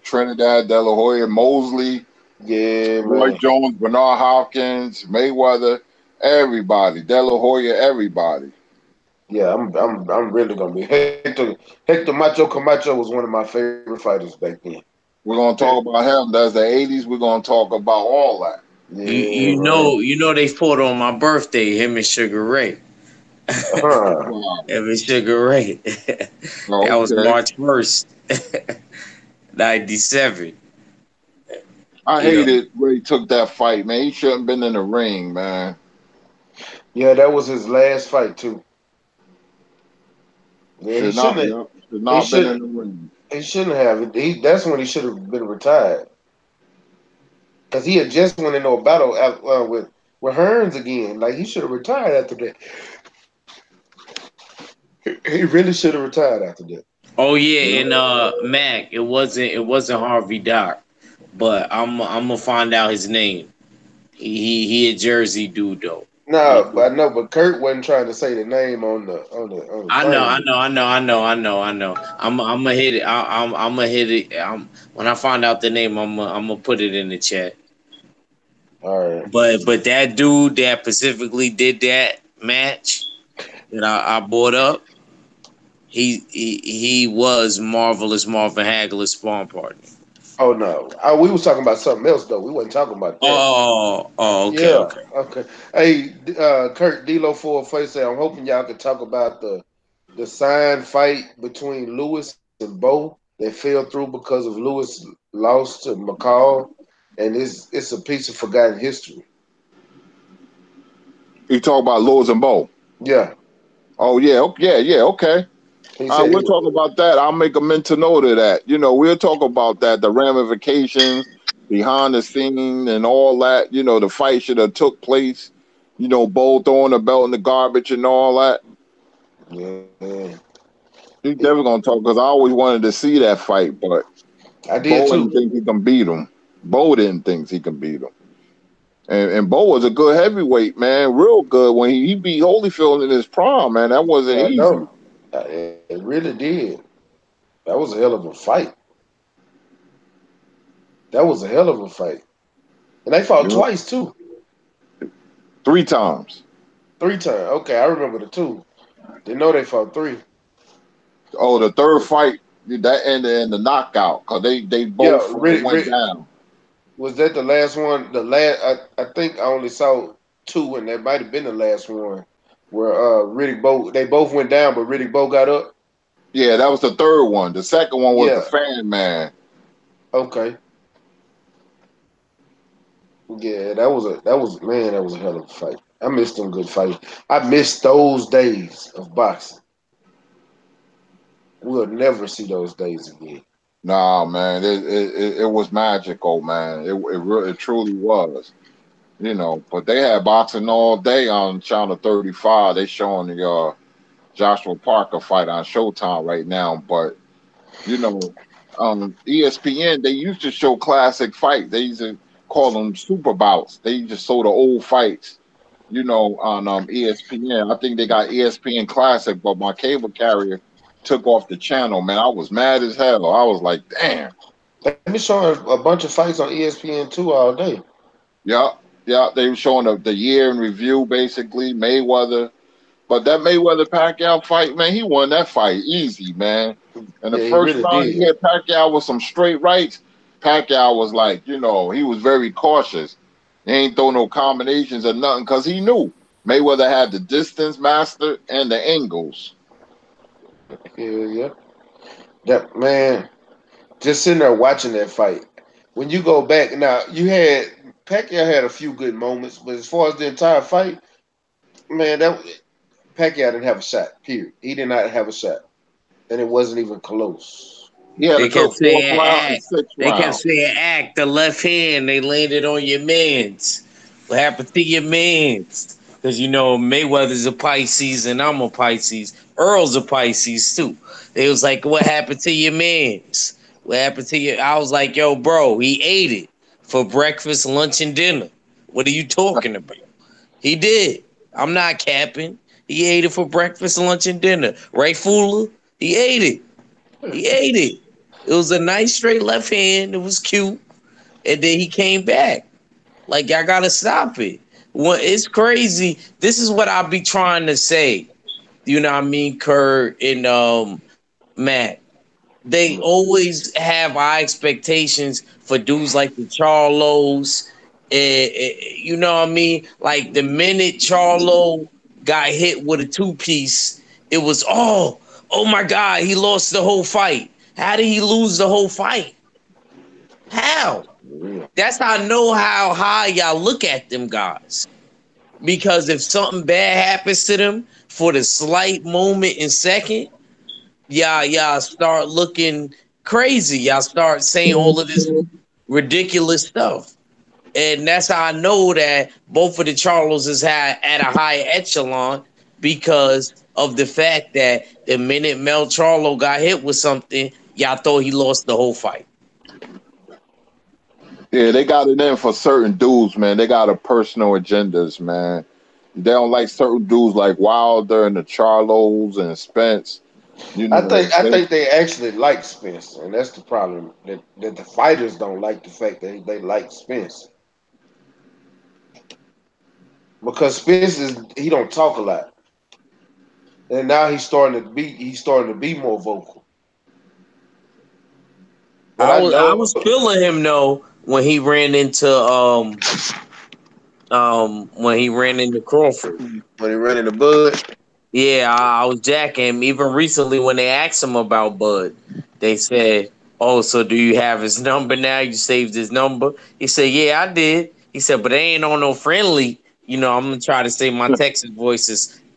Trinidad, De La Hoya, Mosley, yeah, Roy man. Jones, Bernard Hopkins, Mayweather, everybody, De La Hoya, everybody. Yeah, I'm really gonna be Hector Macho Camacho was one of my favorite fighters back then. We're gonna talk about him. That's the '80s. We're gonna talk about all that. You Yeah, you man. know you know they fought on my birthday. Him and Sugar Ray. Huh. Wow. Him and Sugar Ray. That was Okay. March 1st, '97. I You know. hated where he took that fight, man. He shouldn't have been in the ring, man. Yeah, that was his last fight too. Yeah, he Should not, shouldn't have. yeah. Should He not been should. in the ring. He shouldn't have. That's when he should have been retired because he had just went into a battle with Hearns again. Like he should have retired after that. He really should have retired after that. Oh yeah, Yeah. and Mac, it wasn't Harvey Doc, but I'm gonna find out his name. He a Jersey dude though. He a No, but I Jersey. know, but Kurt wasn't trying to say the name on the I know, I thing. know, I know, I know, I know, I know. I'm gonna hit it. I'm gonna hit it. When I find out the name, I'm gonna put it in the chat. All right. But that dude that specifically did that match that I brought up, he was Marvelous Marvin Hagler's spawn partner. Oh no, we was talking about something else though. We wasn't talking about that. Okay, Yeah. okay. Okay. Hey, Kurt D'Lo for face. Say, I'm hoping y'all can talk about the sign fight between Lewis and Bo that fell through because of Lewis lost to McCall, and it's a piece of forgotten history. You talk about Lewis and Bo. Yeah. Oh yeah, yeah, okay. He said We'll talk about that. I'll make a mental note of that. We'll talk about that, the ramifications behind the scene and all that. The fight should have took place. Bo throwing the belt in the garbage and all that. yeah. He's never gonna talk because I always wanted to see that fight, but I did Bo too. didn't think he can beat him. Bo didn't think he can beat him. And Bo was a good heavyweight, man, real good. When he beat Holyfield in his prime, man, that wasn't I easy. know. It really did. That was a hell of a fight. That was a hell of a fight. And they fought You know, twice too. 3 times. 3 times. Okay, I remember the two. Didn't know they fought three. Oh, the third fight that ended in the knockout because they Yeah, both went down. was that the last one? The last, I think I only saw two, and that might have been the last one where Riddick Bowe they both went down, but Riddick Bowe got up. Yeah, that was the third one. The second one was the Yeah. Fan Man. Okay. Yeah, that was a hell of a fight. I missed them good fights. I missed those days of boxing. we'll never see those days again. Nah, man, it was magical, man. It truly was. But they had boxing all day on Channel 35. They showing the Joshua Parker fight on Showtime right now. But you know, ESPN, they used to show classic fight. They used to call them super bouts. They just show the old fights. On ESPN. I think they got ESPN Classic, but my cable carrier took off the channel. Man, I was mad as hell. I was like, damn. They be showing a bunch of fights on ESPN2 all day. Yeah, yeah. They were showing the year in review, basically Mayweather. But that Mayweather Pacquiao fight, man, he won that fight easy, man. And the Yeah, he first really round, he did. hit Pacquiao with some straight rights. Pacquiao was like, he was very cautious. He ain't throw no combinations or nothing because he knew Mayweather had the distance master and the angles. Yeah. That man, just sitting there watching that fight. When you go back now, Pacquiao had a few good moments, but as far as the entire fight, man, that Pacquiao didn't have a shot. Period. He did not have a shot, and it wasn't even close. He had They a good kept fourth saying round and act. sixth They kept round. saying act. The left hand. They landed on your man's. What happened to your man's? Because Mayweather's a Pisces and I'm a Pisces. Earl's a Pisces too. They was like, "What happened to your man's? What happened to you?" I was like, "Yo, bro, he ate it for breakfast, lunch, and dinner. What are you talking about? He did. I'm not capping. He ate it for breakfast, lunch, and dinner. Right, Fula? He ate it. He ate it. It was a nice straight left hand. It was cute. And then he came back. Like, y'all gotta stop it. It's crazy. This is what I'll be trying to say. You know what I mean, Kurt and Matt. They always have high expectations for dudes like the Charlos. You know what I mean? Like the minute Charlo got hit with a two-piece, it was oh my God, he lost the whole fight. How did he lose the whole fight? How? That's how I know how high y'all look at them guys. Because if something bad happens to them for the slight moment and second, y'all start looking crazy. Y'all start saying all of this ridiculous stuff. And that's how I know that both of the Charles is at a high echelon because of the fact that the minute Mel Charlo got hit with something, y'all thought he lost the whole fight. Yeah, they got it in for certain dudes, man. They got a personal agendas, man. They don't like certain dudes like Wilder and the Charlos and Spence. I think they actually like Spence, and that's the problem. That the fighters don't like the fact that they like Spence because Spence he don't talk a lot, and now he's starting to be more vocal. But I I was I know was feeling him though when he ran into Crawford. when he ran in the bud. Yeah, I was jacking him. Even recently, when they asked him about Bud, they said, "Oh, so do you have his number now? You saved his number?" He said, "Yeah, I did." He said, "But they ain't on no friendly. I'm gonna try to say my Texas voice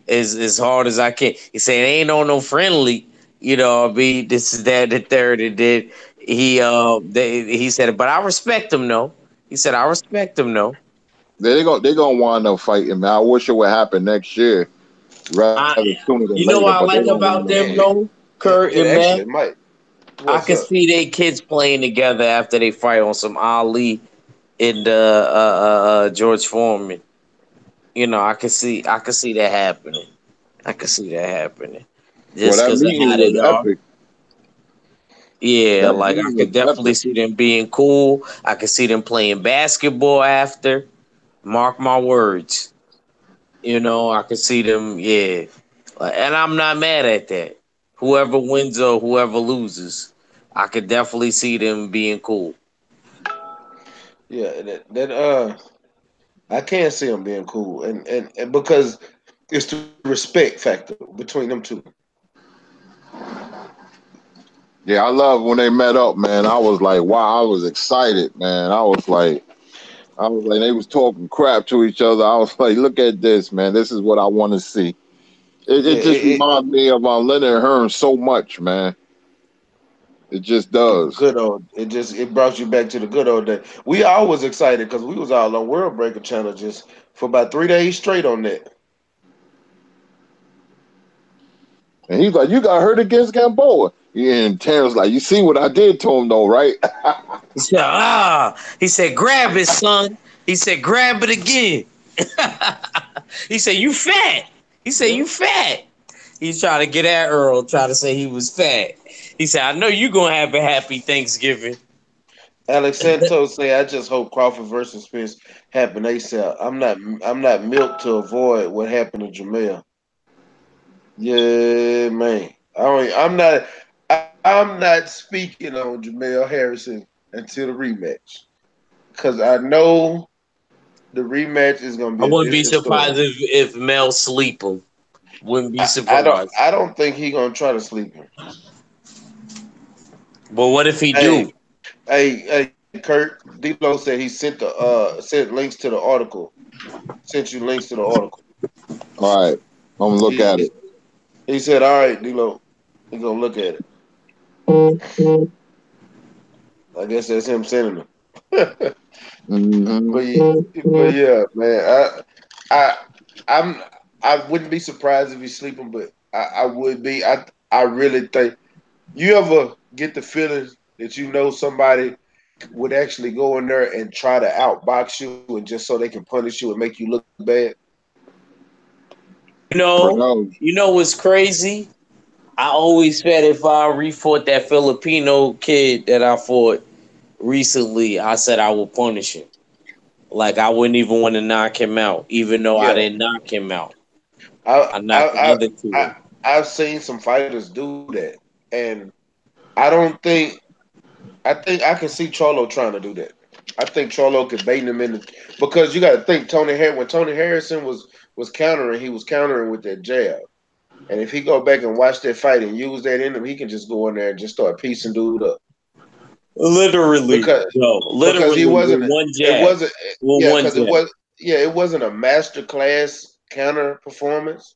as hard as I can." He said, "They ain't on no friendly. I mean, this is that, the third, and then he said, but I respect him, though." He said, "I respect him, though." They gonna wind up fighting, man. I wish it would happen next year rather I, sooner than you know later, what I but they like gonna about wind up. them, It, though, Kurt it and Matt. actually might. I What's can up? see they kids playing together after they fight on some Ali and George Foreman. I can see that happening. I can see that happening. Well, Just that because of meeting how was they are. epic. Yeah, That like I meeting was could definitely epic. see them being cool. I could see them playing basketball after. Mark my words. I could see them, yeah. And I'm not mad at that. Whoever wins or whoever loses, I could definitely see them being cool. Yeah, I can see them being cool, and because it's the respect factor between them two. Yeah, I love when they met up, man. I was like, wow, I was excited, man. I was like, they was talking crap to each other. I was like, look at this, man. This is what I want to see. It Yeah, just reminded me of Leonard Hearn so much, man. It just The does. good old. It brought you back to the good old day. We always excited because we was all on World Breaker channel just for about 3 days straight on that. And he's like, "You got hurt against Gamboa." And Terrence like, "You see what I did to him, though, right?" He said, he said, grab it, son. He said, grab it again. He said, you fat. He said, Yeah. you fat. He's trying to get at Earl, trying to say he was fat. He said, I know you gonna have a happy Thanksgiving. Alex Santos say, "I just hope Crawford versus Spence happen ASAP. I'm not milk to avoid what happened to Jamel. Yeah, man. I'm not speaking on Jamel Harrison until the rematch because I know the rematch is gonna I be a wouldn't be different story. surprised if Mel sleep him. Wouldn't be I don't surprised. I don't think he gonna try to sleep him. But what if he Hey, do? hey, Kurt. D'Lo said he sent links to the article. Sent you links to the article. All right, I'm gonna look He at he, it. he said, "All right, D'Lo, he gonna look at it." I guess that's him sending them. Hmm. But yeah, man, I I'm I wouldn't be surprised if he's sleeping, but I would be. I really think you ever get the feeling that you know somebody would actually go in there and try to outbox you and just so they can punish you and make you look bad. You Never know, knows. you know what's crazy? I always said if I refought that Filipino kid that I fought recently, I said I would punish him. Like I wouldn't even want to knock him out, even though I Yeah, didn't knock him out. I I knocked the I other I, two. I've seen some fighters do that, and I don't think I think I can see Charlo trying to do that. I think Charlo could bait him in because you got to think when Tony Harrison was countering, he was countering with that jab. And if he go back and watch that fight and use that in him, he can just go in there and just start piecing dude up Literally, because no, he literally with wasn't one it jab, wasn't with yeah one because jab. it wasn't a master class counter performance.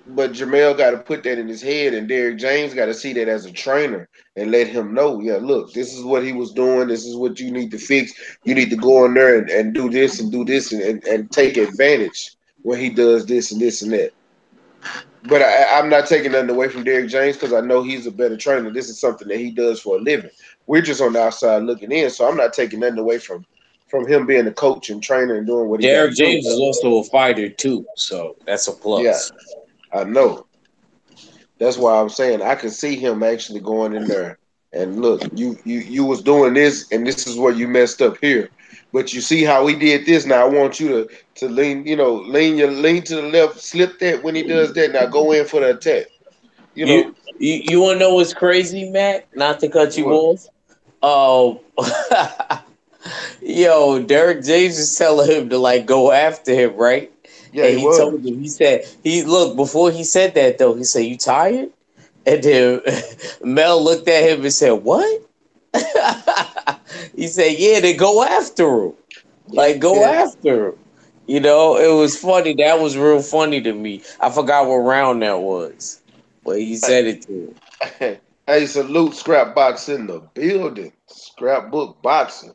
But Jamel got to put that in his head, and Derrick James got to see that as a trainer and let him know, yeah, look, this is what he was doing. This is what you need to fix. You need to go in there and do this and take advantage when he does this and that. But I'm not taking nothing away from Derrick James because I know he's a better trainer. This is something that he does for a living. We're just on the outside looking in, so I'm not taking nothing away from him being a coach and trainer and doing what he got to Derrick do. James is also a fighter too, so that's a Yeah, plus. I know. That's why I'm saying I could see him actually going in there and look, you was doing this and this is where you messed up here. But you see how he did this. Now I want you to lean, lean to the left, slip that when he does that. Now go in for the attack. You know You want to know what's crazy, Matt? Not to cut you what? off. Oh, yo, Derrick James is telling him to like go after him, right? Yeah, And he he told was. him, he said, he look before he said that though, he said, "You tired?" And then Mel looked at him and said, "What?" He said, "Yeah, then go after him. Like go Yeah. after him." You know, it was funny. That was real funny to me. I forgot what round that was, but he said it to him. Hey, salute Scrapbox in the building. Scrapbook boxing.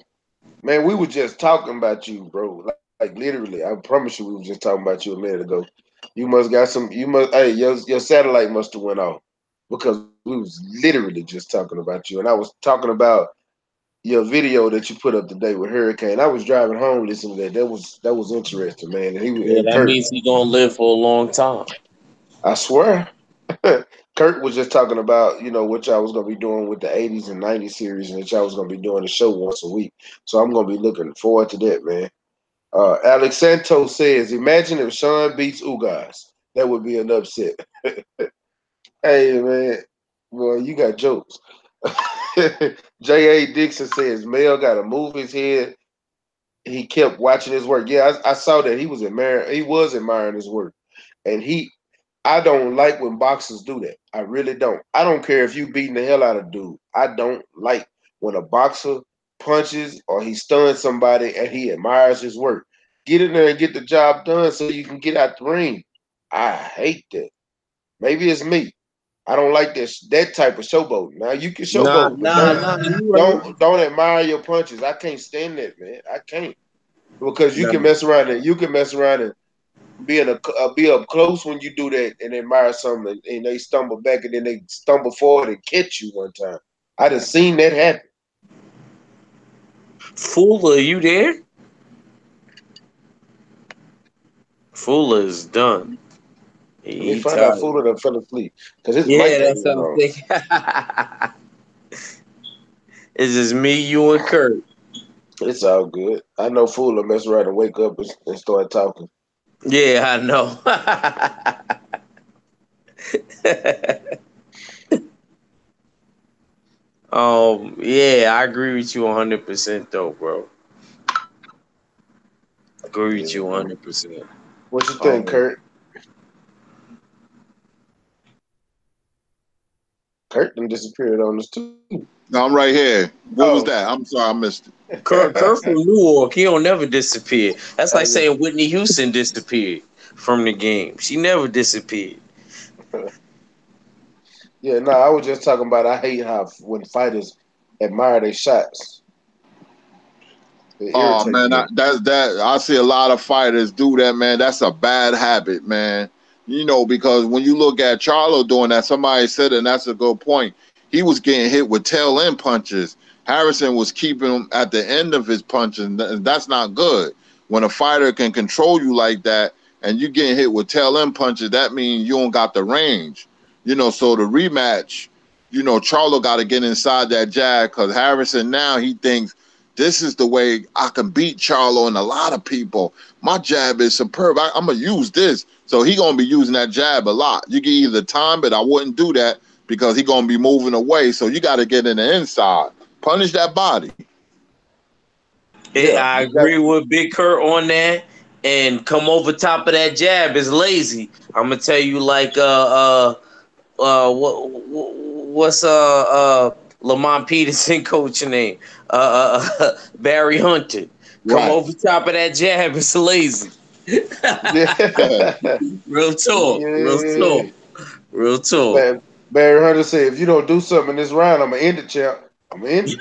Man, we were just talking about you, bro. Like literally, I promise you, we were just talking about you a minute ago. You must got some. You must. Hey, your satellite must have went off because we was literally just talking about you, and I was talking about your video that you put up today with Hurricane. I was driving home listening to that. That was interesting, man. Yeah, And that Kurt, means he gonna live for a long time. I swear, Kurt was just talking about what y'all was gonna be doing with the '80s and '90s series, and that y'all was gonna be doing the show once a week. So I'm gonna be looking forward to that, man. Alex Santos says, "Imagine if Sean beats Ugas. That would be an upset." Hey, man, boy, you got jokes. J.A. Dixon says, "Mel got to move his head. He kept watching his work." Yeah, I saw that he was admiring. He was admiring his work, and I don't like when boxers do that. I really don't. I don't care if you beating the hell out of dude. I don't like when a boxer punches or he stuns somebody and he admires his work. Get in there and get the job done so you can get out the ring. I hate that. Maybe it's me. I don't like that type of showboat. Now you can Nah, showboat, but nah, nah. You right. don't admire your punches. I can't stand that, man. I can't because you Nah. can mess around and be up close when you do that and admire something and they stumble back and then they stumble forward and catch you one time. I done seen that happen. Fuller, you there? Fuller is done. Let me He find out tired. Fuller done fell asleep because his mic Yeah, ain't that's what I'm on. thinking. It's just me, you, and Kurt. It's all good. I know Fuller mess around and wake up and start talking. Yeah, I know. Yeah, I agree with you 100% though, bro. Agree with Yeah, you man. 100%. What you think, Um, Kurt? Kurt done disappeared on us too. No, I'm right here. What was Oh. that? I'm sorry, I missed it. Kurt from Newark, he don't never disappear. That's like I saying Whitney Houston disappeared from the game. She never disappeared. Yeah, no, I was just talking about I hate how when fighters admire their shots. It Oh irritates man, me. that I see a lot of fighters do that, man. That's a bad habit, man. You know, because when you look at Charlo doing that, somebody said, and that's a good point. He was getting hit with tail end punches. Harrison was keeping him at the end of his punches. And that's not good. When a fighter can control you like that, and you getting hit with tail end punches, that means you don't got the range. You know, so the rematch, you know, Charlo got to get inside that jab because Harrison now he thinks this is the way I can beat Charlo and a lot of people. My jab is superb. I'm gonna use this. So he gonna be using that jab a lot. You can either time it. I wouldn't do that because he gonna be moving away. So you got to get in the inside, punish that body. Yeah, I you got agree with Big Kurt on that. And come over top of that jab is lazy. I'm gonna tell you like what's Lamont Peterson coach name? Barry Hunter. Come Right. over top of that jab is lazy. yeah. Real talk. Real Yeah. talk. Real talk. Barry Hunter said, if you don't do something in this round, I'm gonna end it, champ. I'm gonna end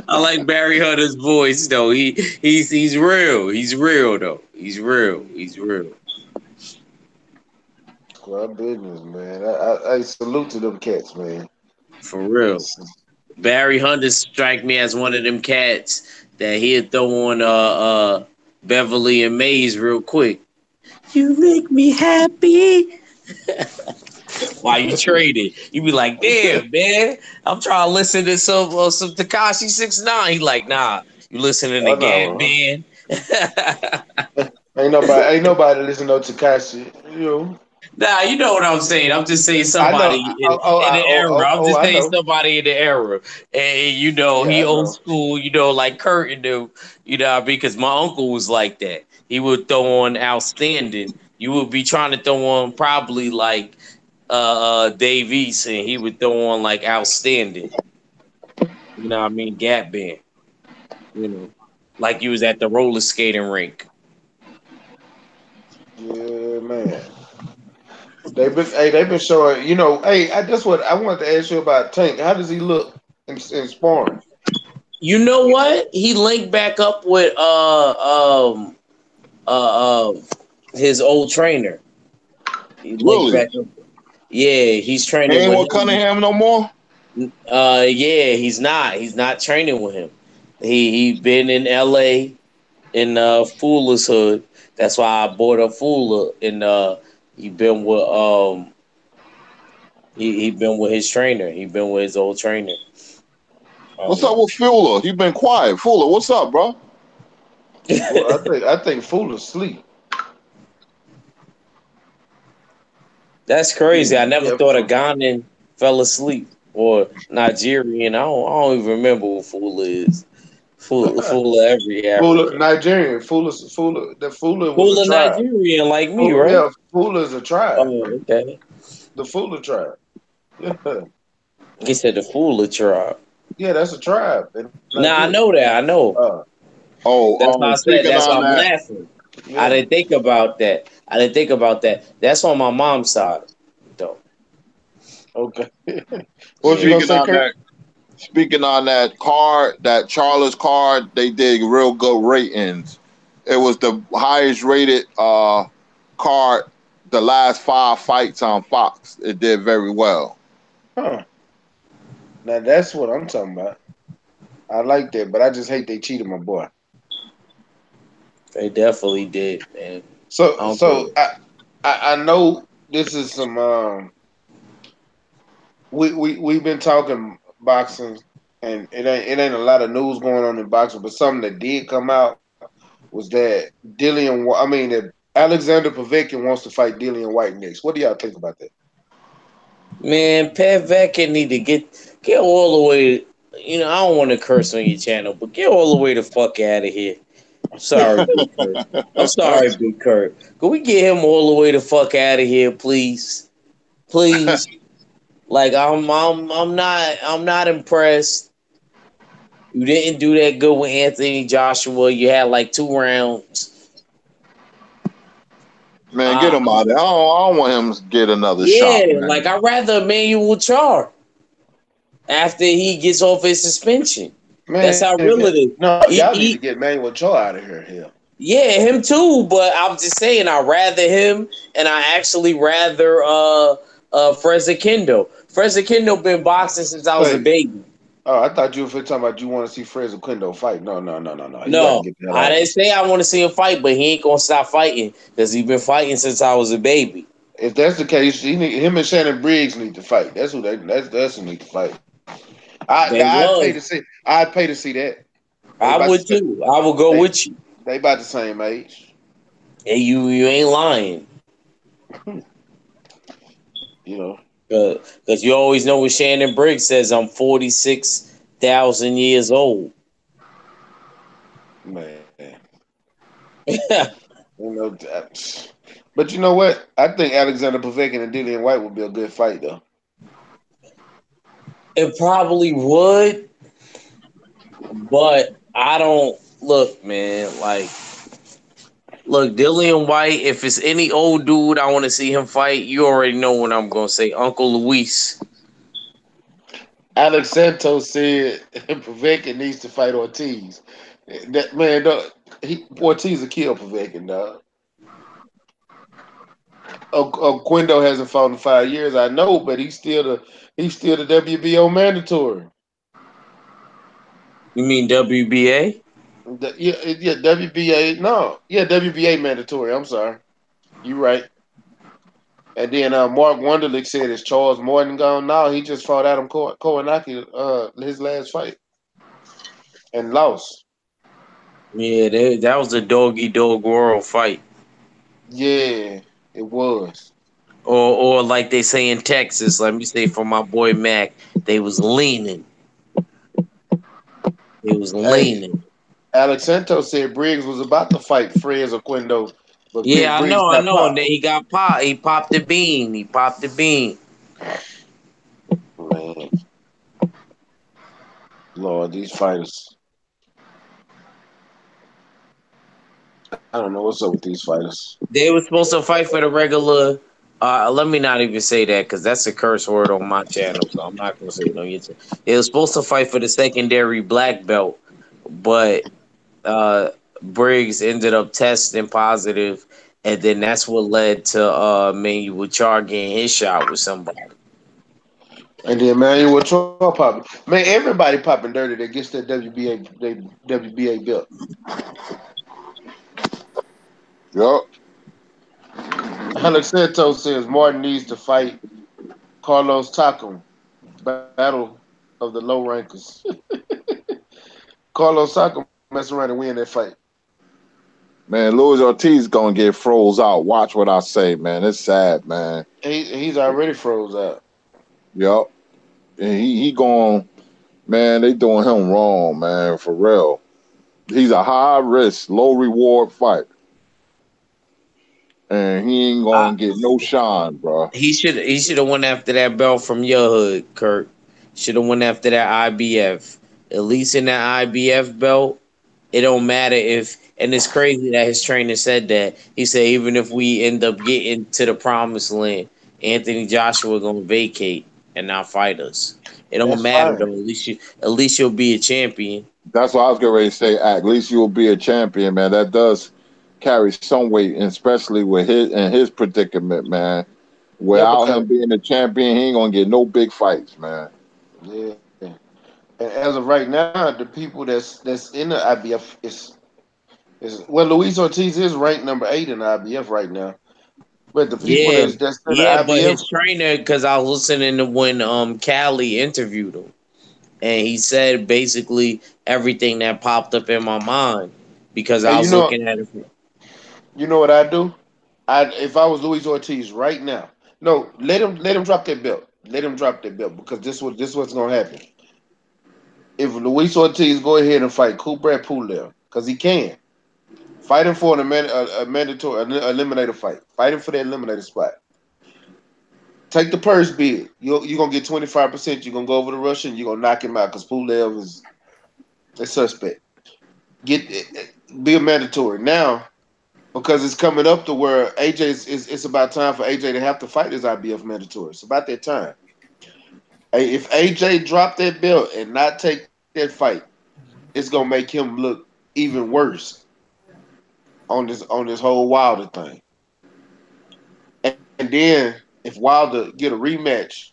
I it. like Barry Hunter's voice though. He's real. He's real though. He's real. He's real. My business, man. I salute to them cats, man. For real. Barry Hunter strike me as one of them cats that he'll throw on Beverly and Mays real quick. You make me happy. While you trading, you be like, damn, man, I'm trying to listen to some Takashi 6ix9ine. He like, nah, you listening to I Gap know. Band. Ain't nobody listen to Takashi. You know. Nah, you know what I'm saying. I'm just saying I know. somebody in the era. I'm just I saying know. somebody in the era. And Yeah, he I old know. school, like Kurt and them, what I mean? Because my uncle was like that. He would throw on outstanding. You would be trying to throw on probably like Dave East, and he would throw on like outstanding. You know what I mean? Gap band. You know. Like you was at the roller skating rink. Yeah, man. They've been showing. You know, hey, that's what I wanted to ask you about Tank. How does he look in sparring? You know what? He linked back up with uh, uh his old trainer. He linked Really? back up. Yeah, he's training Ain't with with him. Cunningham no more. Yeah, he's not. He's not training with him. He been in L.A. in Fuller's hood. That's why I bought a Fuller. And he been with he been with his trainer. He been with his old trainer. What's up Um, with Fuller? He been quiet. Fuller, what's up, bro? Well, I think Fuller's asleep. that's crazy. I never Yeah, thought a Ghanaian fell asleep or Nigerian. I don't even remember who Fuller is. Fuller every Fuller African. Nigerian. The Fuller was a Fuller tribe. Nigerian like me, Fuller, right? yeah, Fuller is a tribe. Oh, okay. The Fuller tribe. Yeah, He said the Fuller tribe. yeah, that's a tribe in Nah, I Nigeria. know that. I know. Uh, That's why I said. Speaking That's why on I'm that, laughing. I yeah, didn't think about that. I didn't think about that. That's on my mom's side, though. Okay. What was you Yeah. gonna Speaking say, on Kurt? that, speaking on that card, that Charles card, they did real good ratings. It was the highest rated card the last 5 fights on Fox. It did very well. Huh. Now that's what I'm talking about. I like that, but I just hate they cheated my boy. They definitely did, man. I So don't care. so I know this is some we've been talking boxing and it ain't a lot of news going on in boxing, but something that did come out was that that Alexander Povetkin wants to fight Dillian White next. What do y'all think about that? Man, Pat Vaca need to get all the way. You know, I don't want to curse on your channel, but get all the way the fuck out of here. I'm sorry, Big Kurt. I'm sorry, Big Kurt. Can we get him all the way the fuck out of here, please? Please. Like I'm not impressed. You didn't do that good with Anthony Joshua. You had like 2 rounds. Man, get Uh, him out of there. I don't want him to get another yeah, shot, like man. I'd rather Emmanuel Char after he gets off his suspension. That's Man, how real it is. no, y'all need to He, get Manuel Cho out of here. Hell. yeah, him too. But I'm just saying, I rather him, and I actually rather Frezza Kendo been boxing since I was a Wait. baby. Oh, I thought you were talking about you want to see Fraser Quindo fight. No. He got to No, get the hell I out of didn't here. say I want to see him fight, but he ain't gonna stop fighting because he been fighting since I was a baby. If that's the case, him and Shannon Briggs need to fight. That's who need to fight. They I'd pay was. to see. I'd pay to see that. They I about the would same. too. I would go They with you. they about the same age. And you ain't lying. You know, Because you always know what Shannon Briggs says, I'm 46,000 years old. man. And You know, but you know what? I think Alexander Povetkin and Dillian White would be a good fight, though. it probably would, but I don't look, man. Like, look, Dillian White, if it's any old dude I want to see him fight, you already know what I'm going to say. Uncle Luis. Alex Santos said Povetkin needs to fight Ortiz. That man, dog, Ortiz will kill Povetkin, dog. Quindo hasn't fought in 5 years, I know, but he's still the WBO mandatory. You mean WBA? Yeah, WBA. No, yeah, WBA mandatory. I'm sorry, you right. And then Mark Wonderlich said, "Is Charles Morton gone?" No, he just fought Adam Kownacki his last fight and lost. Yeah, that was a doggy dog world fight. Yeah, it was. Or like they say in Texas, let me say for my boy Mac, they was leaning. They was Hey, leaning. Alex Santos said Briggs was about to fight Frez or Quindo, but Yeah, Briggs I got know. And popped. then he got popped. He popped the bean. He popped the bean. Man, Lord, these fighters. I don't know what's up with these fighters. They were supposed to fight for the regular. Let me not even say that because that's a curse word on my channel, so I'm not gonna say it on YouTube. They were supposed to fight for the secondary black belt, but Briggs ended up testing positive, and then that's what led to Manuel Char getting his shot with somebody. And then Emmanuel Trump popping. Man, everybody popping dirty that gets that WBA belt. Yup. Alex Santos says Martin needs to fight Carlos Takam. Battle of the low rankers. Carlos Takam mess around and win that fight. Man, Luis Ortiz gonna get froze out. Watch what I say, man. It's sad, man. He's already froze out. Yup. And he going, man, they doing him wrong, man, for real. He's a high risk, low reward fight. And he ain't I, gonna get no shine, bro. he should have went after that belt from your hood, Kurt. Should have went after that IBF. At least in that IBF belt, it don't matter if. And it's crazy that his trainer said that. He said even if we end up getting to the promised land, Anthony Joshua gonna vacate and not fighters. It don't That's matter though. fine. At least you'll be a champion. That's what I was getting ready to say. At least you'll be a champion, man. That does carry some weight, and especially with his predicament, man. Yeah, Without because him being a champion, he ain't gonna get no big fights, man. yeah. And as of right now, the people that's in the IBF is well, Luis Ortiz is ranked number 8 in the IBF right now. But the people Yeah, that's in the yeah, but IBF, his trainer, because I was listening to when Cali interviewed him, and he said basically everything that popped up in my mind because hey, I was looking at it. you know what I do? I if I was Luis Ortiz right now, no, let him drop that belt. Let him drop that belt because this what's gonna happen. If Luis Ortiz go ahead and fight Kubrat Pulev, because he can fight him for a mandatory eliminator fight, fight him for the eliminator spot. Take the purse bid. You're gonna get 25%. You're gonna go over to Russia and you're gonna knock him out because Pulev is a suspect. Be a mandatory now because it's coming up to where AJ it's about time for AJ to have to fight his IBF mandatory. It's about that time. Hey, if AJ drop that belt and not take that fight, it's gonna make him look even worse on this whole Wilder thing. And then if Wilder get a rematch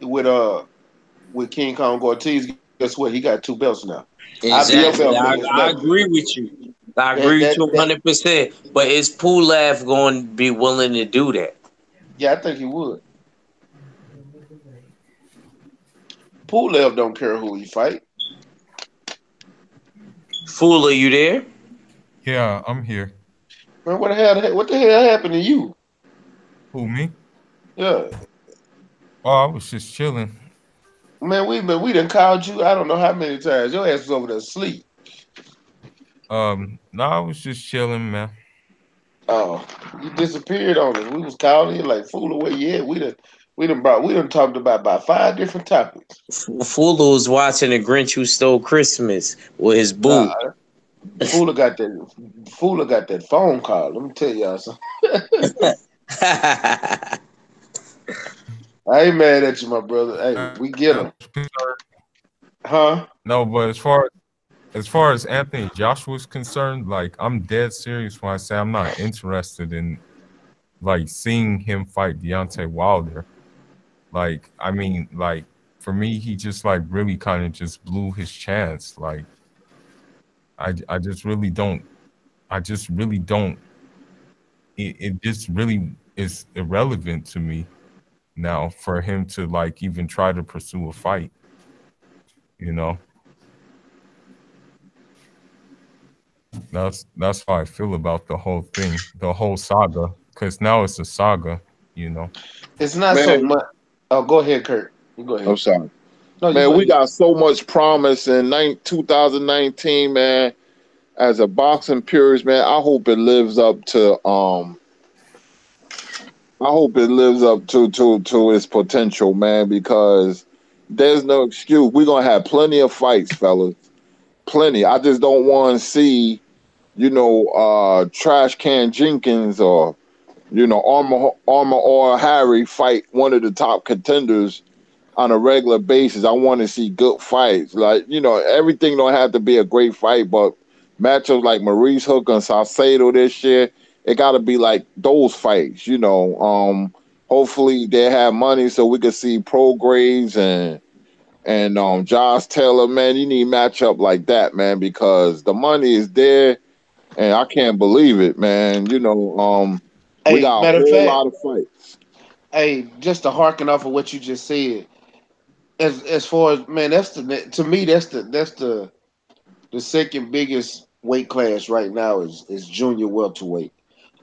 with King Kong Ortiz, guess what? He got 2 belts now. IBF belt Exactly, and his I mandatory. agree with you. I That agree with that you that 100%. But is Pulev going to be willing to do that? yeah, I think he would. Pulev don't care who he fight. Fool, are you there? Yeah, I'm here. Man, what the hell happened to you? Who, me? Yeah. Oh, I was just chilling. Man, we done called you I don't know how many times. Your ass was over there asleep. No, I was just chilling, man. Oh, you disappeared on us. We was calling you like fool where you at. We done talked about 5 different topics. Fool was watching The Grinch Who Stole Christmas with his Nah, boo. Fooler got that phone call. Let me tell y'all something. I ain't mad at you, my brother. Hey, we get them. Huh? No, but as far as Anthony Joshua's concerned, like I'm dead serious when I say I'm not interested in like seeing him fight Deontay Wilder. Like, I mean, like for me, he just like really kind of just blew his chance. Like, I just really don't. I just really don't. It just really is irrelevant to me now for him to like even try to pursue a fight. You know, that's how I feel about the whole thing, the whole saga. Because now it's a saga. You know. It's not so Man, much. Oh, go ahead, Kurt. You go I'm ahead. sorry. No, you Man, go we ahead. got so much promise in 2019, man. As a boxing purist, man, I hope it lives up to its potential, man, because there's no excuse. We're gonna have plenty of fights, fellas. Plenty. I just don't want to see, Trash Can Jenkins or Armor or Harry fight one of the top contenders on a regular basis. I want to see good fights. Like, everything don't have to be a great fight, but matchups like Maurice Hook and Salcedo this year, it got to be like those fights. Hopefully they have money so we can see Pro Graves and Josh Taylor. Man, you need matchup like that, man, because the money is there, and I can't believe it, man. We Hey, got a matter of whole fact, lot of fights. hey, just to harken off of what you just said, as far as man, that's to me the second biggest weight class right now is junior welterweight,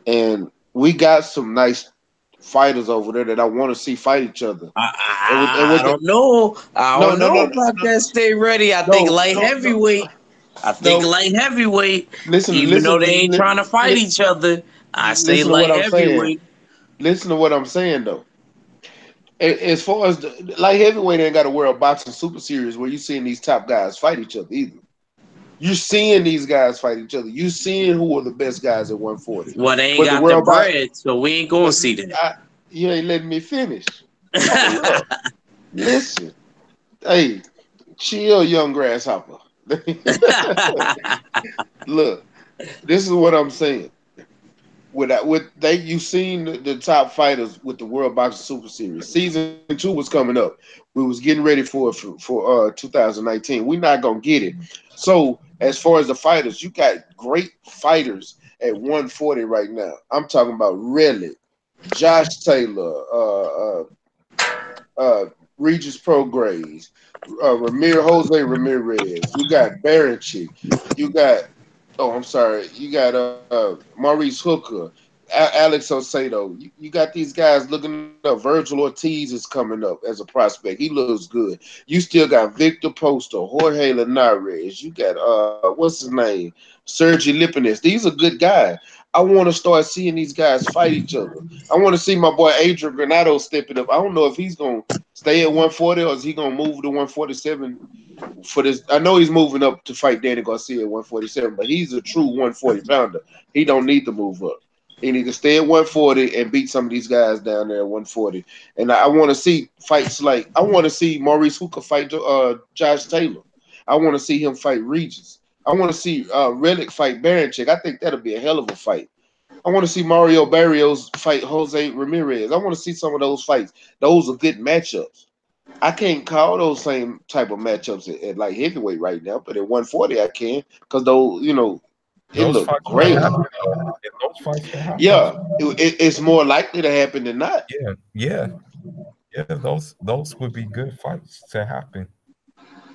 and we got some nice fighters over there that I want to see fight each other. And I with the don't know. I no don't no know no about that. Stay ready. I think no light no no heavyweight. I think no light heavyweight. listen Even though they listen ain't trying to fight each other, I say listen to what light I'm saying. heavyweight. Listen to what I'm saying though. As far as light heavyweight ain't got a world boxing super series where you seeing these top guys fight each other either. You seeing these guys fight each other. You seeing who are the best guys at 140. Well, they ain't But the got the world box, bread, so we ain't gonna but see that. I, you ain't letting me finish. Hold up. Listen, hey, chill, young grasshopper. Look, this is what I'm saying. With they, you seen the top fighters with the World Boxing Super Series. Season 2 was coming up. We was getting ready for 2019. We're not gonna get it. So as far as the fighters, you got great fighters at 140 right now. I'm talking about Relic, Josh Taylor, uh, Regis Prograis, Jose Ramirez. You got Baranchik. You got, oh, I'm sorry. You got Maurice Hooker, Alex Osedo. You got these guys looking up. Virgil Ortiz is coming up as a prospect. He looks good. You still got Victor Poster, Jorge Linares. You got what's his name, Sergi Lipinis. These are good guys. I want to start seeing these guys fight each other. I want to see my boy Adrian Granado stepping up. I don't know if he's gonna stay at 140 or is he gonna move to 147 for this. I know he's moving up to fight Danny Garcia at 147, but he's a true 140 pounder. He don't need to move up. He need to stay at 140 and beat some of these guys down there at 140. And I want to see fights like I want to see Maurice Hooker fight Josh Taylor. I want to see him fight Regis. I want to see Relic fight Baranchik. I think that'll be a hell of a fight. I want to see Mario Barrios fight Jose Ramirez. I want to see some of those fights. Those are good matchups. I can't call those same type of matchups at like heavyweight right now, but at 140 I can because those it Those looked fights can great. happen. And those fights can happen. Yeah, it's more likely to happen than not. Yeah, yeah, yeah. Those would be good fights to happen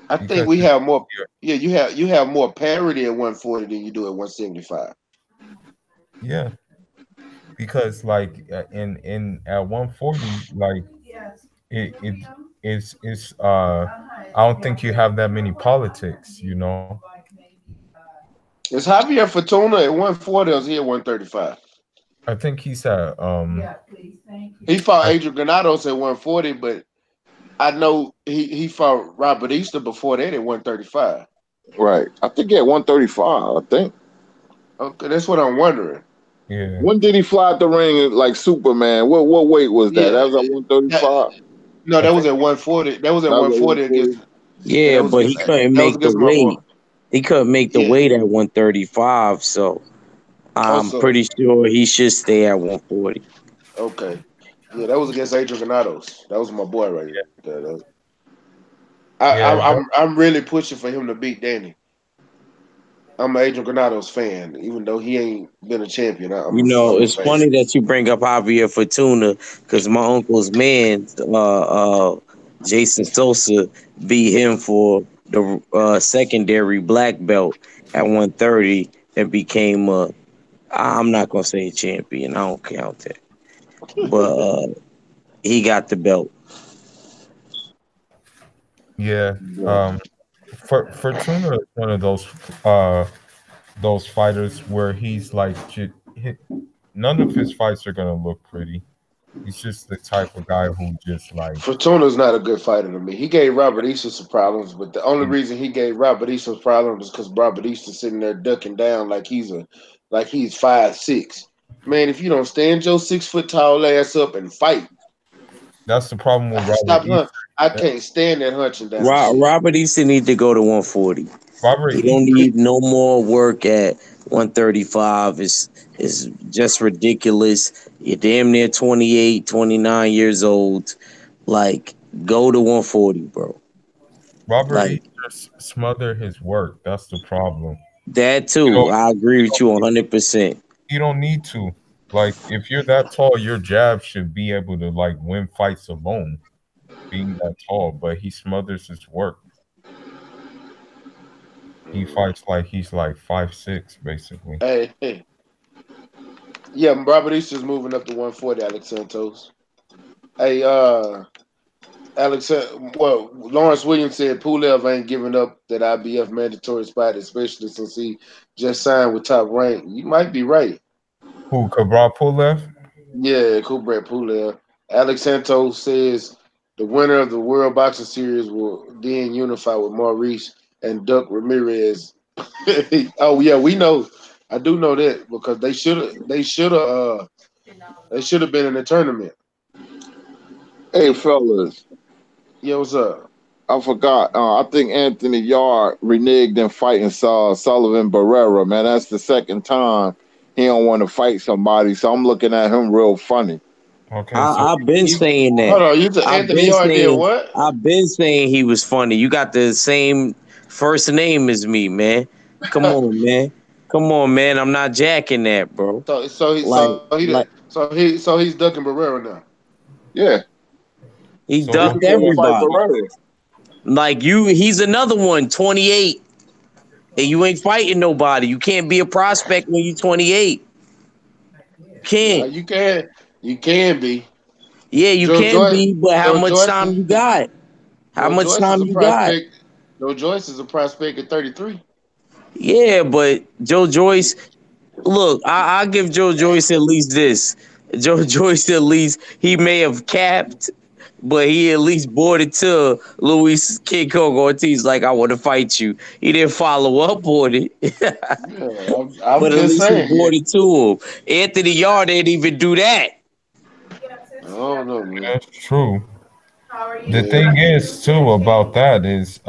I think because we it's have more. easier. Yeah, you have more parity at 140 than you do at 175. Yeah, because like in at 140, like it it's I don't think you have that many politics. You know, It's Javier Fortuna at 140 or is he at 135? I think he's at He fought I, Adrian Granados at 140, but I know he fought Robert Easter before that at 135. Right. I think at 135. I think. Okay, that's what I'm wondering. yeah. When did he fly out the ring like Superman? What weight was that? Yeah, That was at that, 135. no, I that was think at 140. That was at That was at 140 against. 140. Yeah, Yeah, but he couldn't that was make the against my boy. weight. He couldn't make the Yeah. weight at 135, so I'm Also, pretty sure he should stay at 140. okay. Yeah, that was against Adrian Granados. That was my boy right there. yeah. I'm really pushing for him to beat Danny. I'm an Adrian Granados fan, even though he ain't been a champion. You know, I'm a it's fan. funny that you bring up Javier Fortuna because my uncle's man, Jason Sosa, beat him for the secondary black belt at 130 and became a. I'm not gonna say champion. I don't count that, but he got the belt. Yeah. Yeah. Fortuna is one of those fighters where he's like none of his fights are gonna look pretty. He's just the type of guy who just like Fortuna's not a good fighter to me. He gave Robert Easter some problems, but the only he, reason he gave Robert Easter problems is because Robert Easter's sitting there ducking down like he's 5'6". Man, if you don't stand your 6 foot tall ass up and fight, that's the problem with Robert stop hunt. Easter. I That- can't stand that hunching down shit. Robert Eason need to go to 140. He Robert don't Easter, need no more work at 135. It's just ridiculous. You're damn near 28, 29 years old. Like, go to 140, bro. Robert Like, Easter smother his work. That's the problem. that You too. don't, I agree you with you don't, 100%. you don't need to. Like if you're that tall, your jab should be able to like win fights alone, being that tall. But he smothers his work. He fights like he's like 5'6", basically. Hey. Yeah, Robert Easter's moving up to 140, Alex Santos. Hey, Alex, well, Lawrence Williams said Pulev ain't giving up that IBF mandatory spot, especially since he just signed with Top Rank. You might be right. Who Cabral Pulev? Yeah, Kubrat Pulev. Alex Santos says the winner of the World Boxing Series will then unify with Maurice and Duck Ramirez. Oh yeah, we know. I do know that because they should have been in the tournament. Hey, He, fellas. Yeah, what's up? I forgot. I think Anthony Yard reneged in fighting Sullivan Barrera. Man, that's the second time he don't want to fight somebody. So I'm looking at him real funny. Okay, so I've been You saying that. hold on. You said I've Anthony been Yard did saying what? I've been saying he was funny. You got the same first name as me, man. Come on, man. Come on, man. I'm not jacking that, bro. So Like he did. like So he's ducking Barrera now. Yeah, he so he who ducked didn't want to fight everybody. Barrera. Like he's another one, 28. And you ain't fighting nobody. You can't be a prospect when you 28. Nah, Can't. you can be. Yeah, you Joe can Joyce. be, but how Joe much Joyce time is you got? How Joe much Joyce is time a you got? prospect. Joe Joyce is a prospect at 33. Yeah, but Joe Joyce, look, I give Joe Joyce at least this. Joe Joyce at least he may have capped, but he at least brought it to Luis King Kong Ortiz like I want to fight you. He didn't follow up on it, Yeah, I'm but at just least he saying. Yeah, brought it to him. Anthony Yard didn't even do that. I don't know, man. that's true. The Yeah, thing is too about that is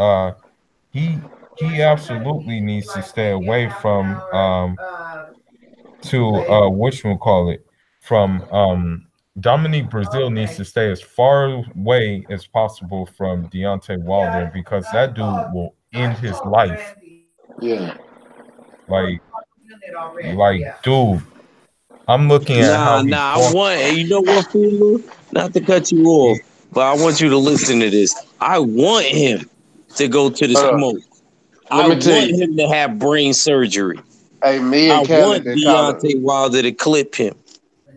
he he absolutely needs to stay away from to call it from Dominique Brazil needs to stay as far away as possible from Deontay Wilder because that dude will end his life. yeah. Like dude, I'm looking at how he Nah. I fought. want, and you know what, Fula? Not to cut you off, but I want you to listen to this. I want him to go to the Hold on. smoke. Let I me tell want you. him to have brain surgery. Hey, me I and Callie want been calling. Deontay Wilder to clip him.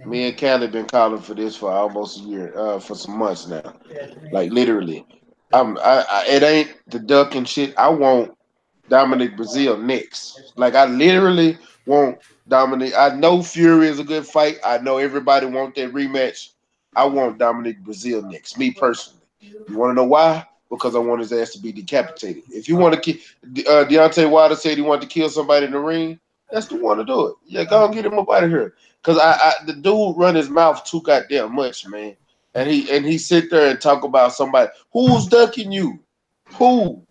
Me and Callie been calling for this for almost a year, for some months now. Like literally. It ain't the duck and shit. I want Dominic Brazil next. Like I literally want Dominic. I know Fury is a good fight. I know everybody want that rematch. I want Dominic Brazil next. Me personally. You want to know why? Because I want his ass to be decapitated. If you want to kill, Deontay Wilder said he wanted to kill somebody in the ring. That's the one to do it. Yeah, go and get him up out of here. Cause the dude run his mouth too goddamn much, man. And he sit there and talk about somebody who's ducking you. Who?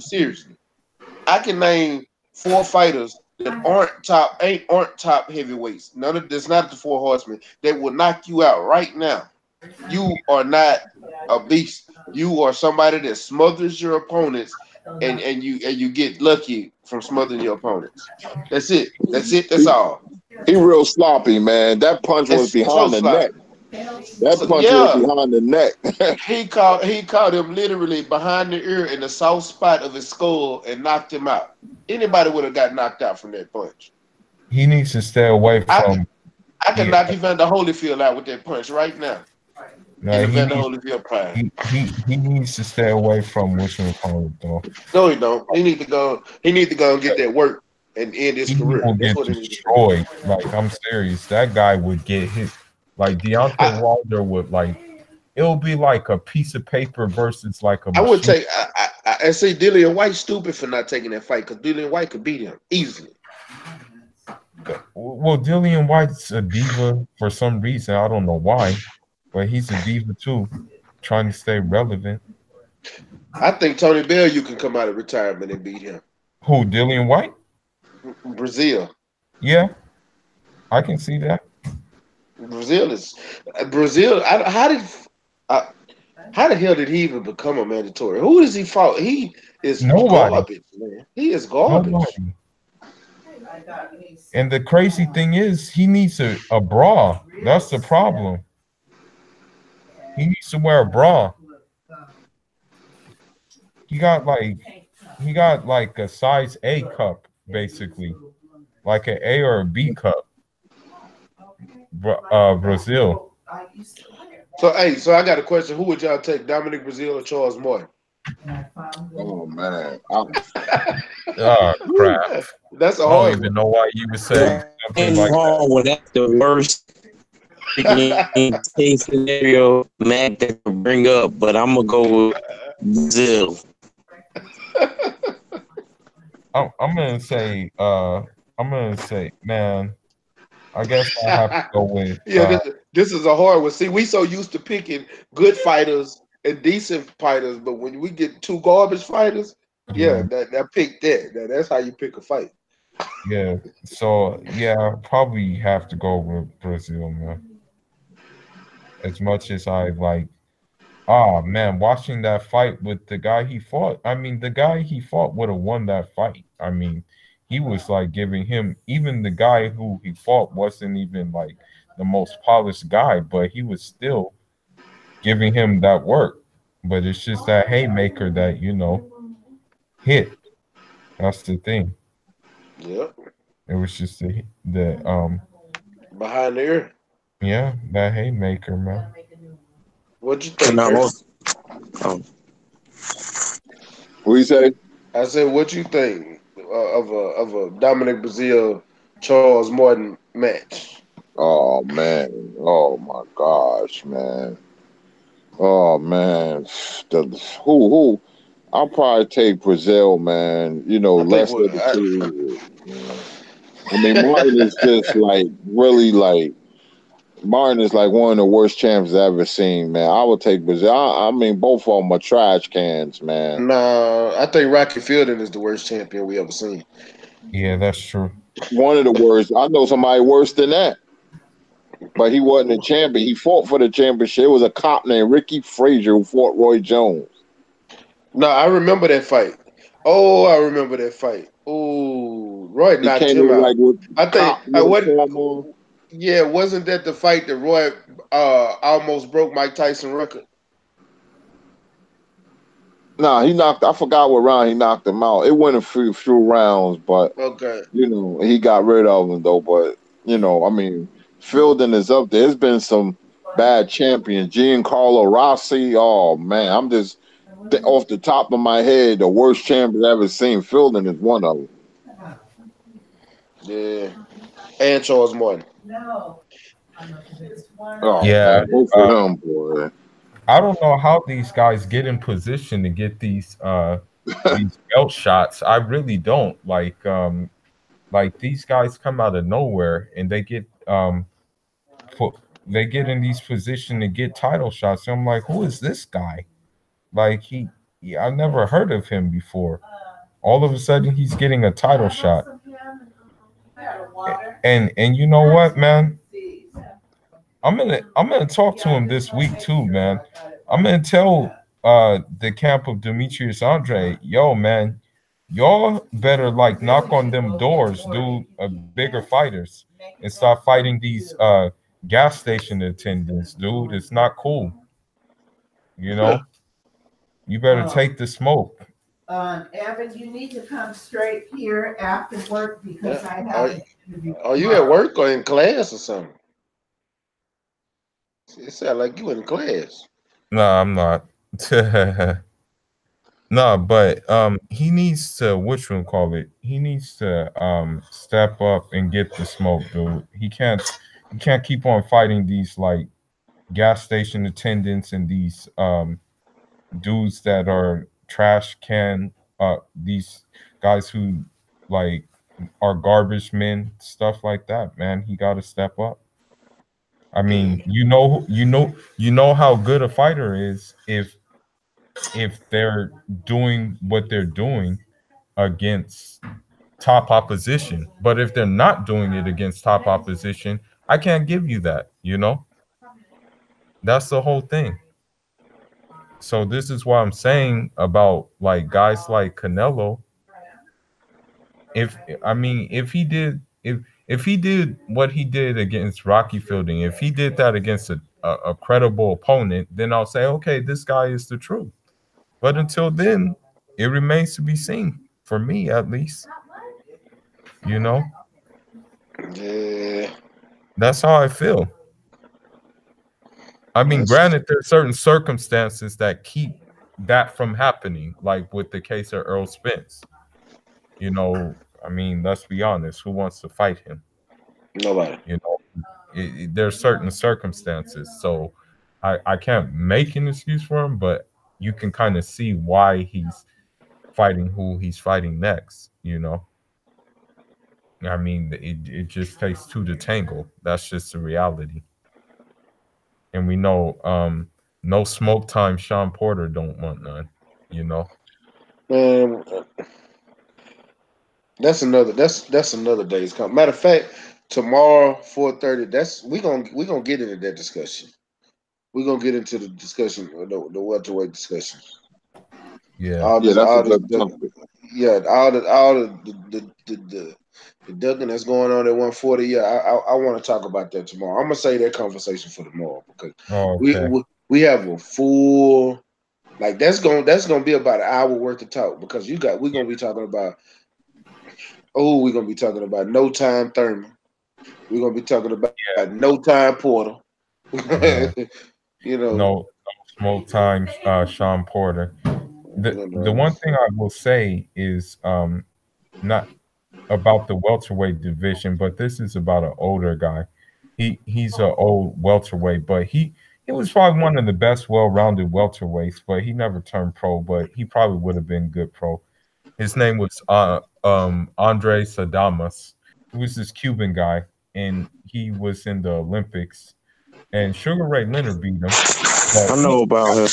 Seriously. I can name four fighters that aren't top heavyweights. None of that's not the four horsemen that will knock you out right now. You are not a beast. You are somebody that smothers your opponents and you get lucky from smothering your opponents. That's it. That's it. That's He, all. he real sloppy, man. That punch was It's so behind the neck. sloppy. That So punch was yeah, behind the neck. he caught him literally behind the ear in the soft spot of his skull and knocked him out. Anybody would have got knocked out from that punch. He needs to stay away I from I can the. knock Evander Holyfield out with that punch right now in No, Evander Holyfield prime. he needs to stay away from call it though. No, he don't. He need to go. He need to go and get that work and end his He career. will That's get what he need to do. destroyed. Like I'm serious. That guy would get hit. Like Deontay I Wilder would it'll be like a piece of paper versus like a I would machine. take. I say Dillian White stupid for not taking that fight because Dillian White could beat him easily. Well, Dillian White's a diva for some reason. I don't know why, but he's a diva too, trying to stay relevant. I think Tony Bell you can come out of retirement and beat him. Who, Dillian White? Brazil. Yeah, I can see that. Brazil is Brazil. Uh, how the hell did he even become a mandatory? Who does he fought? He is Nobody, garbage, man. He is garbage. nobody. And the crazy thing is, he needs a bra. That's the problem. He needs to wear a bra. He got like a size A cup, basically, like an A or a B cup. Brazil. So I got a question. Who would y'all take, Dominic Brazil or Charles Martin? Oh man, Oh crap! That's a I don't hard even one. know why you would say something Ain't like that. wrong with that. The worst freaking case scenario Mac that could bring up, but I'm gonna go with Brazil. I'm gonna say man. I guess I have to go with Yeah, this is a hard one. See, we so used to picking good fighters and decent fighters, but when we get two garbage fighters, yeah, Mhm. that pick that. That's how you pick a fight. Yeah. So yeah, probably have to go with Brazil, man. As much as I like, ah man, watching that fight with the guy he fought. I mean, the guy he fought would have won that fight. I mean, he was like giving him, even the guy who he fought wasn't even like the most polished guy, but he was still giving him that work. But it's just that haymaker that, hit. That's the thing. Yep, It was just the behind the ear. yeah, that haymaker, man. What you And think, I'm Kurt? also, um, What you say? I said, what you think of a Dominic Brazil Charles Martin match? Oh man. Oh my gosh, man. Oh man. The who I'll probably take Brazil, man. You know, I think less of the I, two. Man. I mean, Martin is just like really like Martin is like one of the worst champs I've ever seen, man. I would take Brazil. I mean, both of them are trash cans, man. nah, I think Rocky Fielding is the worst champion we ever seen. Yeah, that's true. One of the worst. I know somebody worse than that, but he wasn't a champion. He fought for the championship. It was a cop named Ricky Frazier who fought Roy Jones. No, I remember that fight. Oh, I remember that fight. Oh, Roy He knocked came him in out. like with I think cop I what uniform on. yeah, wasn't that the fight that Roy almost broke Mike Tyson record? Nah, he knocked. I forgot what round he knocked him out. It went a few rounds, but Okay. he got rid of him though. But I mean, Fielding is up there. There's been some bad champions. Giancarlo Rossi. Oh man, I'm just off the top of my head, the worst champion I've ever seen. Fielding is one of them. Yeah. And Charles Martin. Oh Yeah, man, both of uh, them, boy. I don't know how these guys get in position to get these belt shots. I really don't like these guys come out of nowhere and put they get in these position to get title shots. And I'm like, who is this guy? Like I've never heard of him before. All of a sudden, he's getting a title shot. And you know what, man? I'm gonna talk to him this week too, man. I'm gonna tell the camp of Demetrius Andre, yo, man, y'all better like knock on them doors, dude, bigger fighters, and start fighting these gas station attendants, dude. It's not cool, you know. You better take the smoke. Evan, you need to come straight here after work because Yeah. I have an interview Are you at tomorrow. work or in class or something? It sounds like you in class. No, I'm not. No, but he needs to which one call it? He needs to step up and get the smoke, dude. He can't keep on fighting these like gas station attendants and these dudes that are trash can these guys who like are garbage men, stuff like that, man. He gotta step up. I Yeah. mean, you know how good a fighter is if they're doing what they're doing against top opposition. But if they're not doing it against top opposition, I can't give you that. That's the whole thing. So this is what I'm saying about like guys like Canelo. If I mean if he did what he did against Rocky Fielding, if he did that against a credible opponent, then I'll say, okay, this guy is the truth. But until then, it remains to be seen, for me at least. You know, Yeah. that's how I feel. I mean, That's granted, there's certain circumstances that keep that from happening, like with the case of Earl Spence. I mean, let's be honest, who wants to fight him? nobody. You know, there's certain circumstances. So I can't make an excuse for him, but you can kind of see why he's fighting who he's fighting next. I mean, it just takes two to tangle. That's just the reality. And we know No smoke time. Sean Porter don't want none. You know. Man, that's another day's come. Matter of fact, tomorrow 4:30. That's we gonna get into that discussion. We're gonna get into the discussion, the welterweight discussion. Yeah. All Yeah, this, that's a all this, good topic. yeah, all the ducking that's going on at 140. Yeah, I want to talk about that tomorrow. I'm gonna say that conversation for tomorrow because Oh, we okay. we, we have a full like that's gonna be about an hour worth of talk because we're gonna be talking about we're gonna be talking about no time Thurman. We're gonna be talking about no time Porter. Yeah. you know, No smoke time. Sean Porter. The you the know. one thing I will say is not about the welterweight division, but this is about an older guy. He's an old welterweight, but he was probably one of the best well-rounded welterweights, but he never turned pro, but he probably would have been good pro. His name was Andre Sadamas. He was this Cuban guy, and he was in the Olympics. And Sugar Ray Leonard beat him, but I know about him.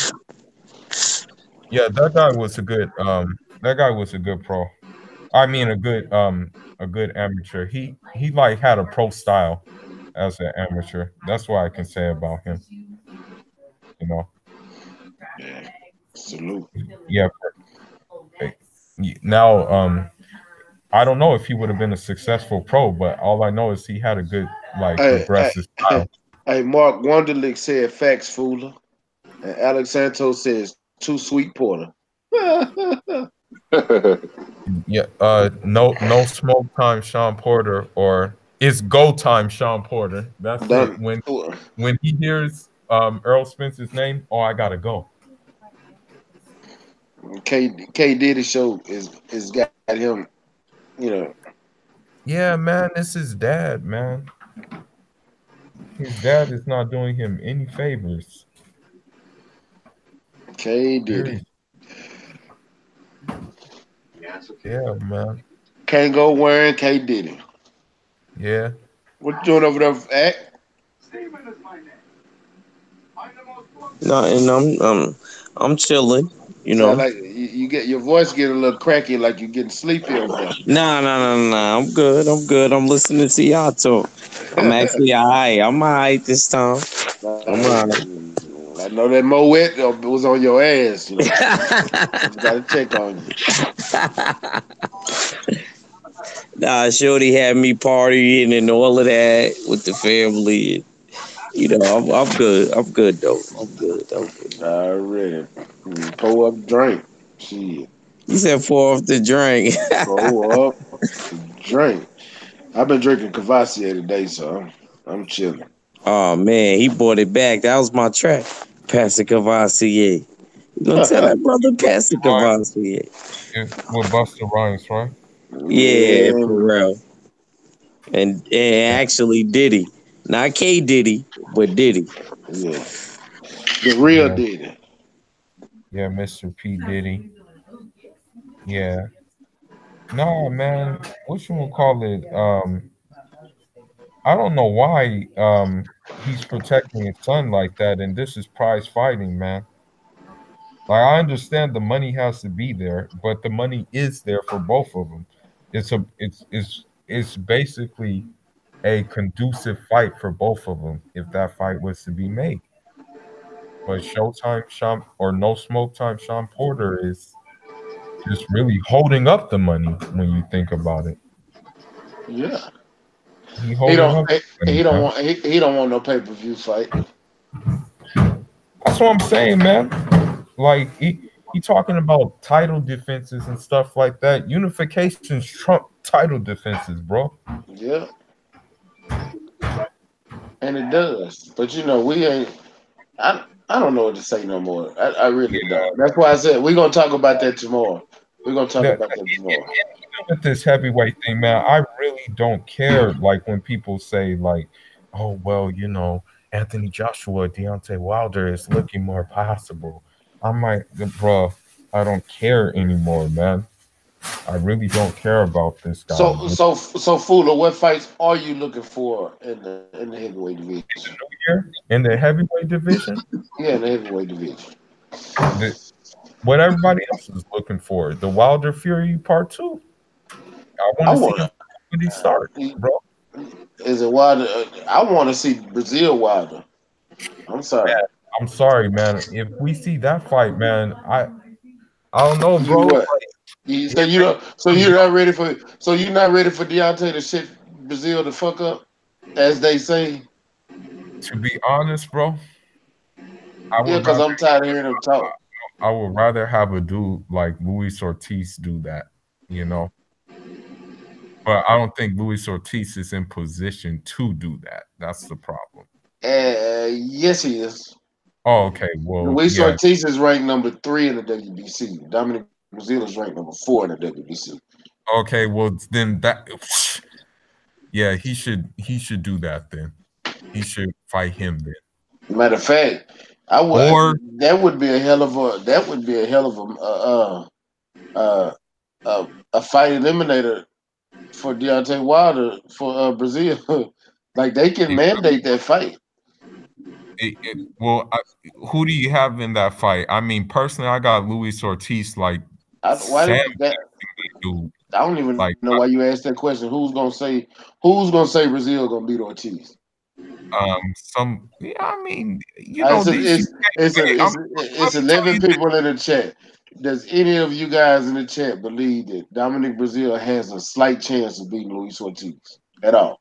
yeah, that guy was a good pro. I mean a good amateur. He like had a pro style as an amateur. That's what I can say about him. You know. Yeah, salute. Yeah. Now I don't know if he would have been a successful pro, but all I know is he had a good like Hey, aggressive hey, style. hey, Mark Wonderlick said facts, fooler. And Alex Santos says too sweet Porter. Yeah. No smoke time Sean Porter or it's go time Sean Porter. That's it. Done. When he hears Earl Spencer's name, oh I gotta go. K Diddy show is got him, you know. Yeah, man, this is dad, man. His dad is not doing him any favors. K Diddy. Seriously. Yeah, man. Can't go wearing K Diddy. Yeah. What you doing over there, Act? No, and I'm chilling. You Sound know. like you get your voice getting a little cracky, like you're getting sleepy over there. Nah. I'm good. I'm good. I'm listening to y'all talk. I'm actually alright. I'm alright this time. I'm alright. I know that Moet was on your ass. Got to check on you. Nah, Shorty had me partying and all of that with the family. You know, I'm good. I'm good though. I'm good. I'm good. Already. Pull up drink. Shit. You said pour off the drink. Pull up drink. I've been drinking Cavassier today, so I'm chilling. Oh man, he brought it back. That was my track. Pastor Cavassier. You gonna tell that brother Pastor Right. Cavassier? With Buster Rhymes, right? Yeah, Yeah, for real. And actually Diddy. Not K Diddy, but Diddy. yeah. The real Yeah. Diddy. Yeah, Mr. P. Diddy. Yeah. No, man. What you gonna call it? I don't know why he's protecting his son like that, and this is prize fighting, man. Like I understand the money has to be there, but the money is there for both of them. It's basically a conducive fight for both of them if that fight was to be made. But Showtime Sean or No Smoke Time Sean Porter is just really holding up the money when you think about it. Yeah. He He holding don't. up the money, He don't man. want. He don't want no pay per view fight. That's what I'm saying, man. Like he talking about title defenses and stuff like that. Unifications trump title defenses, bro. Yeah, and it does. But we ain't. I don't know what to say no more. I really don't. That's why I said we're gonna talk about that tomorrow. We're gonna talk That, about that tomorrow. even with this heavyweight thing, man, I really don't care. Like when people say, like, "Oh, well, Anthony Joshua, Deontay Wilder is looking more possible." I'm like, bro, I don't care anymore, man. I really don't care about this guy. So Fula, what fights are you looking for in the heavyweight division? Here in the heavyweight division, Yeah, in the heavyweight division. the, what everybody else is looking for, the Wilder Fury Part 2. I want I to see want him when he start, bro. is it Wilder? I want to see Brazil Wilder. I'm sorry. Man, I'm sorry, man. If we see that fight, man, I don't know, You bro. what? Like, So you don't. So you're not ready for. So you're not ready for Deontay to shit Brazil to fuck up, as they say. to be honest, bro, I Yeah, would because rather I'm tired of hearing him talk. I would rather have a dude like Luis Ortiz do that, you know. But I don't think Luis Ortiz is in position to do that. That's the problem. Yes, he is. Oh, okay. Well, Luis yeah. Ortiz is ranked number 3 in the WBC. Dominic Brazil is ranked number 4 in the WBC. Okay. Well, then that. Yeah, he should do that then. He should fight him then. Matter of fact, I would. Or That would be a hell of a. That would be a hell of a fight eliminator for Deontay Wilder for Brazil. Like they can it, mandate that fight. well, who do you have in that fight? I mean, personally, I got Luis Ortiz like Why Sam that? dude. I don't even Like know why you asked that question. Who's gonna say Brazil gonna beat Ortiz? some yeah, I mean, It's a, these it's it's a, I'm it's let it's me tell 11 you this. people in the chat. Does any of you guys in the chat believe that Dominic Brazil has a slight chance of beating Luis Ortiz at all?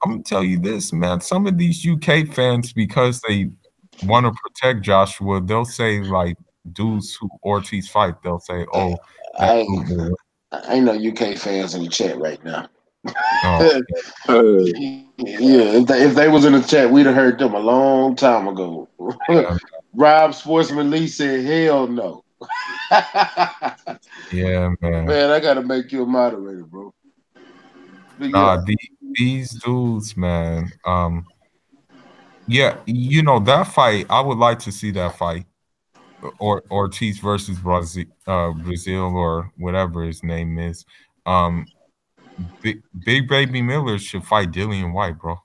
I'm gonna tell you this, man. Some of these UK fans, because they want to protect Joshua, they'll say like dudes who Ortiz fight, they'll say, "Oh, that I dude will win." I ain't no UK fans in the chat right now. Oh, Yeah, if they was in the chat, we'd have heard them a long time ago. yeah, Rob Sportsman Lee said, "Hell no." yeah, man. Man, I gotta make you a moderator, bro. But Nah, yeah, these dudes, man. Yeah, that fight. I would like to see that fight, or Ortiz versus Brazil, or whatever his name is. Um, Big Baby Miller should fight Dillian White, bro.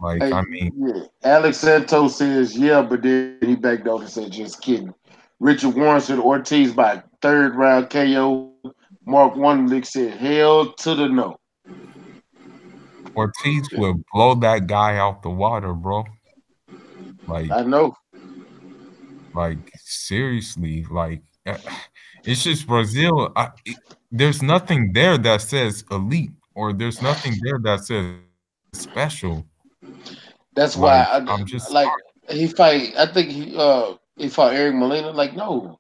Like, hey, I mean, yeah. Alex Santos says, "Yeah," but then he backed out and said, "Just kidding." Richard Warren said Ortiz by third round KO. Mark Wonderlick said, "Hell to the no." Ortiz will blow that guy out the water, bro. Like, I know. seriously, like, it's just Brazil. There's nothing there that says elite, or there's nothing there that says special. That's Like, why I'm I just like he fight. I think he fought Eric Molina. Like no,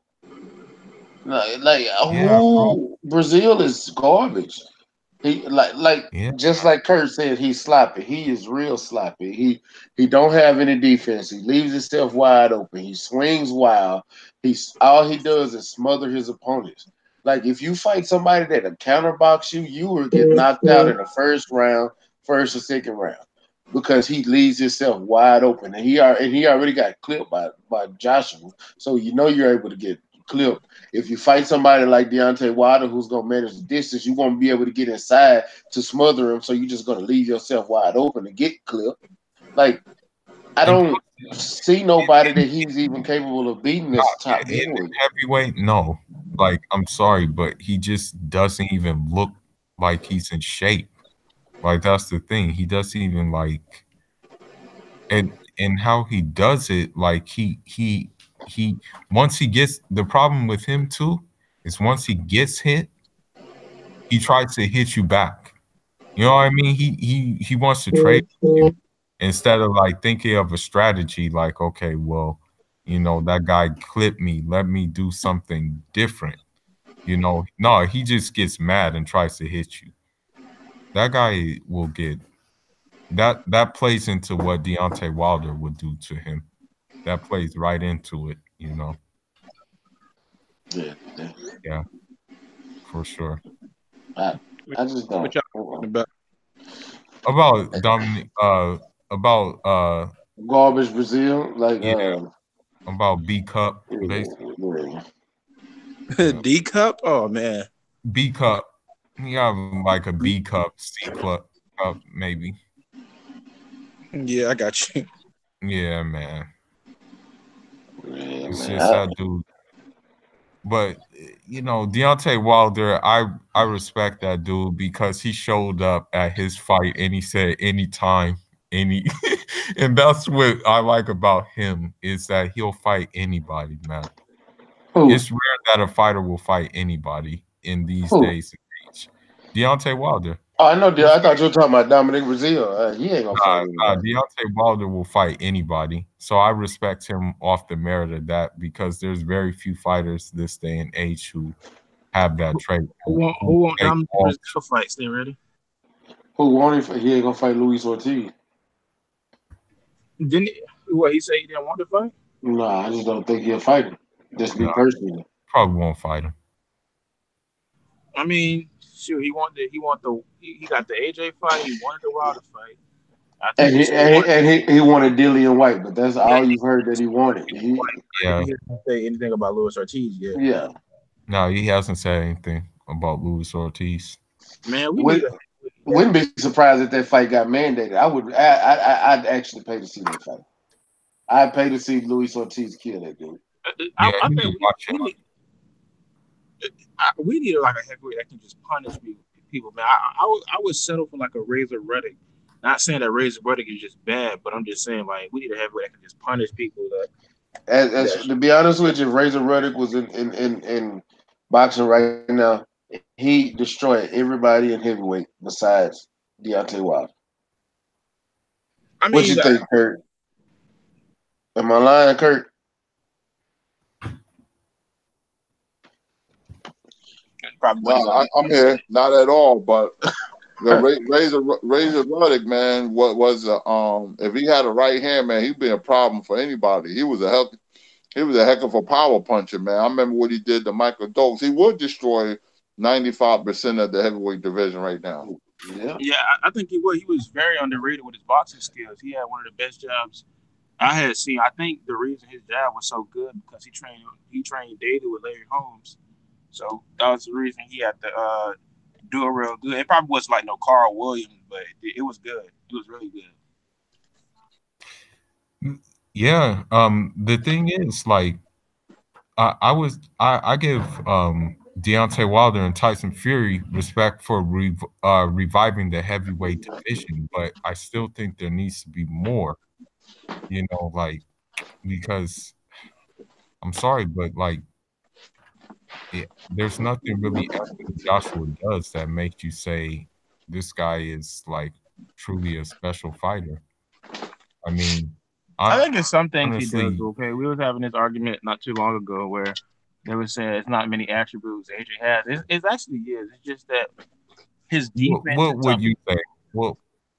like yeah, bro. who Brazil is garbage. He like Yeah, just like Kurt said, he's sloppy. He is real sloppy. He don't have any defense. He leaves himself wide open. He swings wild. He's all he does is smother his opponents. Like if you fight somebody that can counterbox you, you will get knocked out in the first round, first or second round, because he leaves himself wide open, and he already got clipped by Joshua. So you know you're able to get clipped. If you fight somebody like Deontay Wilder who's gonna manage the distance, you won't be able to get inside to smother him. So you're just gonna leave yourself wide open to get clipped. Like I and don't see nobody that he's even capable of beating this top in heavyweight. heavyweight, no. Like, I'm sorry, but he just doesn't even look like he's in shape. Like, that's the thing. He doesn't even like, and how he does it, like he once he gets the problem with him too is once he gets hit, he tries to hit you back. You know what I mean? He wants to trade you instead of like thinking of a strategy like, okay, well, that guy clipped me. Let me do something different. No, he just gets mad and tries to hit you. That guy will get that plays into what Deontay Wilder would do to him. That plays right into it. Yeah, Yeah, for sure. I, What, I just what don't. y'all talking about? About Dominic, about Garbage Brazil, like yeah, about B Cup, basically. yeah. Yeah. D cup. Oh man. B cup. You have like a B cup, C cup, maybe. Yeah, I got you. Yeah, man. Yeah, It's man. just that dude. But Deontay Wilder, I respect that dude because he showed up at his fight and he said anytime, any, and that's what I like about him is that he'll fight anybody, man. Who? It's rare that a fighter will fight anybody in these Who? days and age. Deontay Wilder. Oh, I know. He'll I thought fight, you were talking about Dominic Brazil. He ain't gonna fight anybody. Deontay Wilder will fight anybody. So I respect him off the merit of that because there's very few fighters this day and age who have that trait. Who want Take Dominic all- Brazil fight? Stay ready. Who won him? He ain't gonna fight Luis Ortiz. Didn't he, what he say he didn't want to fight? Nah, I just don't think he'll fight him. Just me No, personally. probably won't fight him. I mean, shoot, he got the AJ fight. He wanted the Wilder fight. I think And he he still and he, wants. and he, he wanted Dillian White, but that's Yeah, all you've heard that he wanted. Yeah. he didn't say anything about Luis Ortiz yet. Yeah. No, he hasn't said anything about Luis Ortiz. Man, we Would, need a. wouldn't be surprised if that fight got mandated. I'd actually pay to see that fight. I'd pay to see Luis Ortiz kill that dude. I Yeah, you think need to watch him. we need like a heavyweight that can just punish people, man. I would settle for like a Razor Ruddock. Not saying that Razor Ruddock is just bad, but I'm just saying like we need a heavyweight that can just punish people. As to be honest with you, if Razor Ruddock was in boxing right now, he destroyed everybody in heavyweight besides Deontay Wilder. I What mean, you think, Kurt? Am I lying, Kurt? probably No, I'm here. Not at all. But the Razor Ruddock, man, what was if he had a right hand, man, he'd be a problem for anybody. He was a heck of a power puncher, man. I remember what he did to Michael Dokes. He would destroy 95% of the heavyweight division right now. Yeah. Yeah, I think he would. He was very underrated with his boxing skills. He had one of the best jabs I had seen. I think the reason his jab was so good because he trained daily with Larry Holmes. So that was the reason he had to do it real good. It probably was like no Carl Williams, but it was good. It was really good. Yeah. The thing is, like, I give Deontay Wilder and Tyson Fury respect for reviving the heavyweight division, but I still think there needs to be more. Like because I'm sorry, but like there's nothing really Anthony Joshua does that makes you say this guy is like truly a special fighter. I mean, I think it's some things he honestly, does. Okay, we was having this argument not too long ago where they were saying it's not many attributes AJ has. It's actually is. It's just that his defense what is would you say?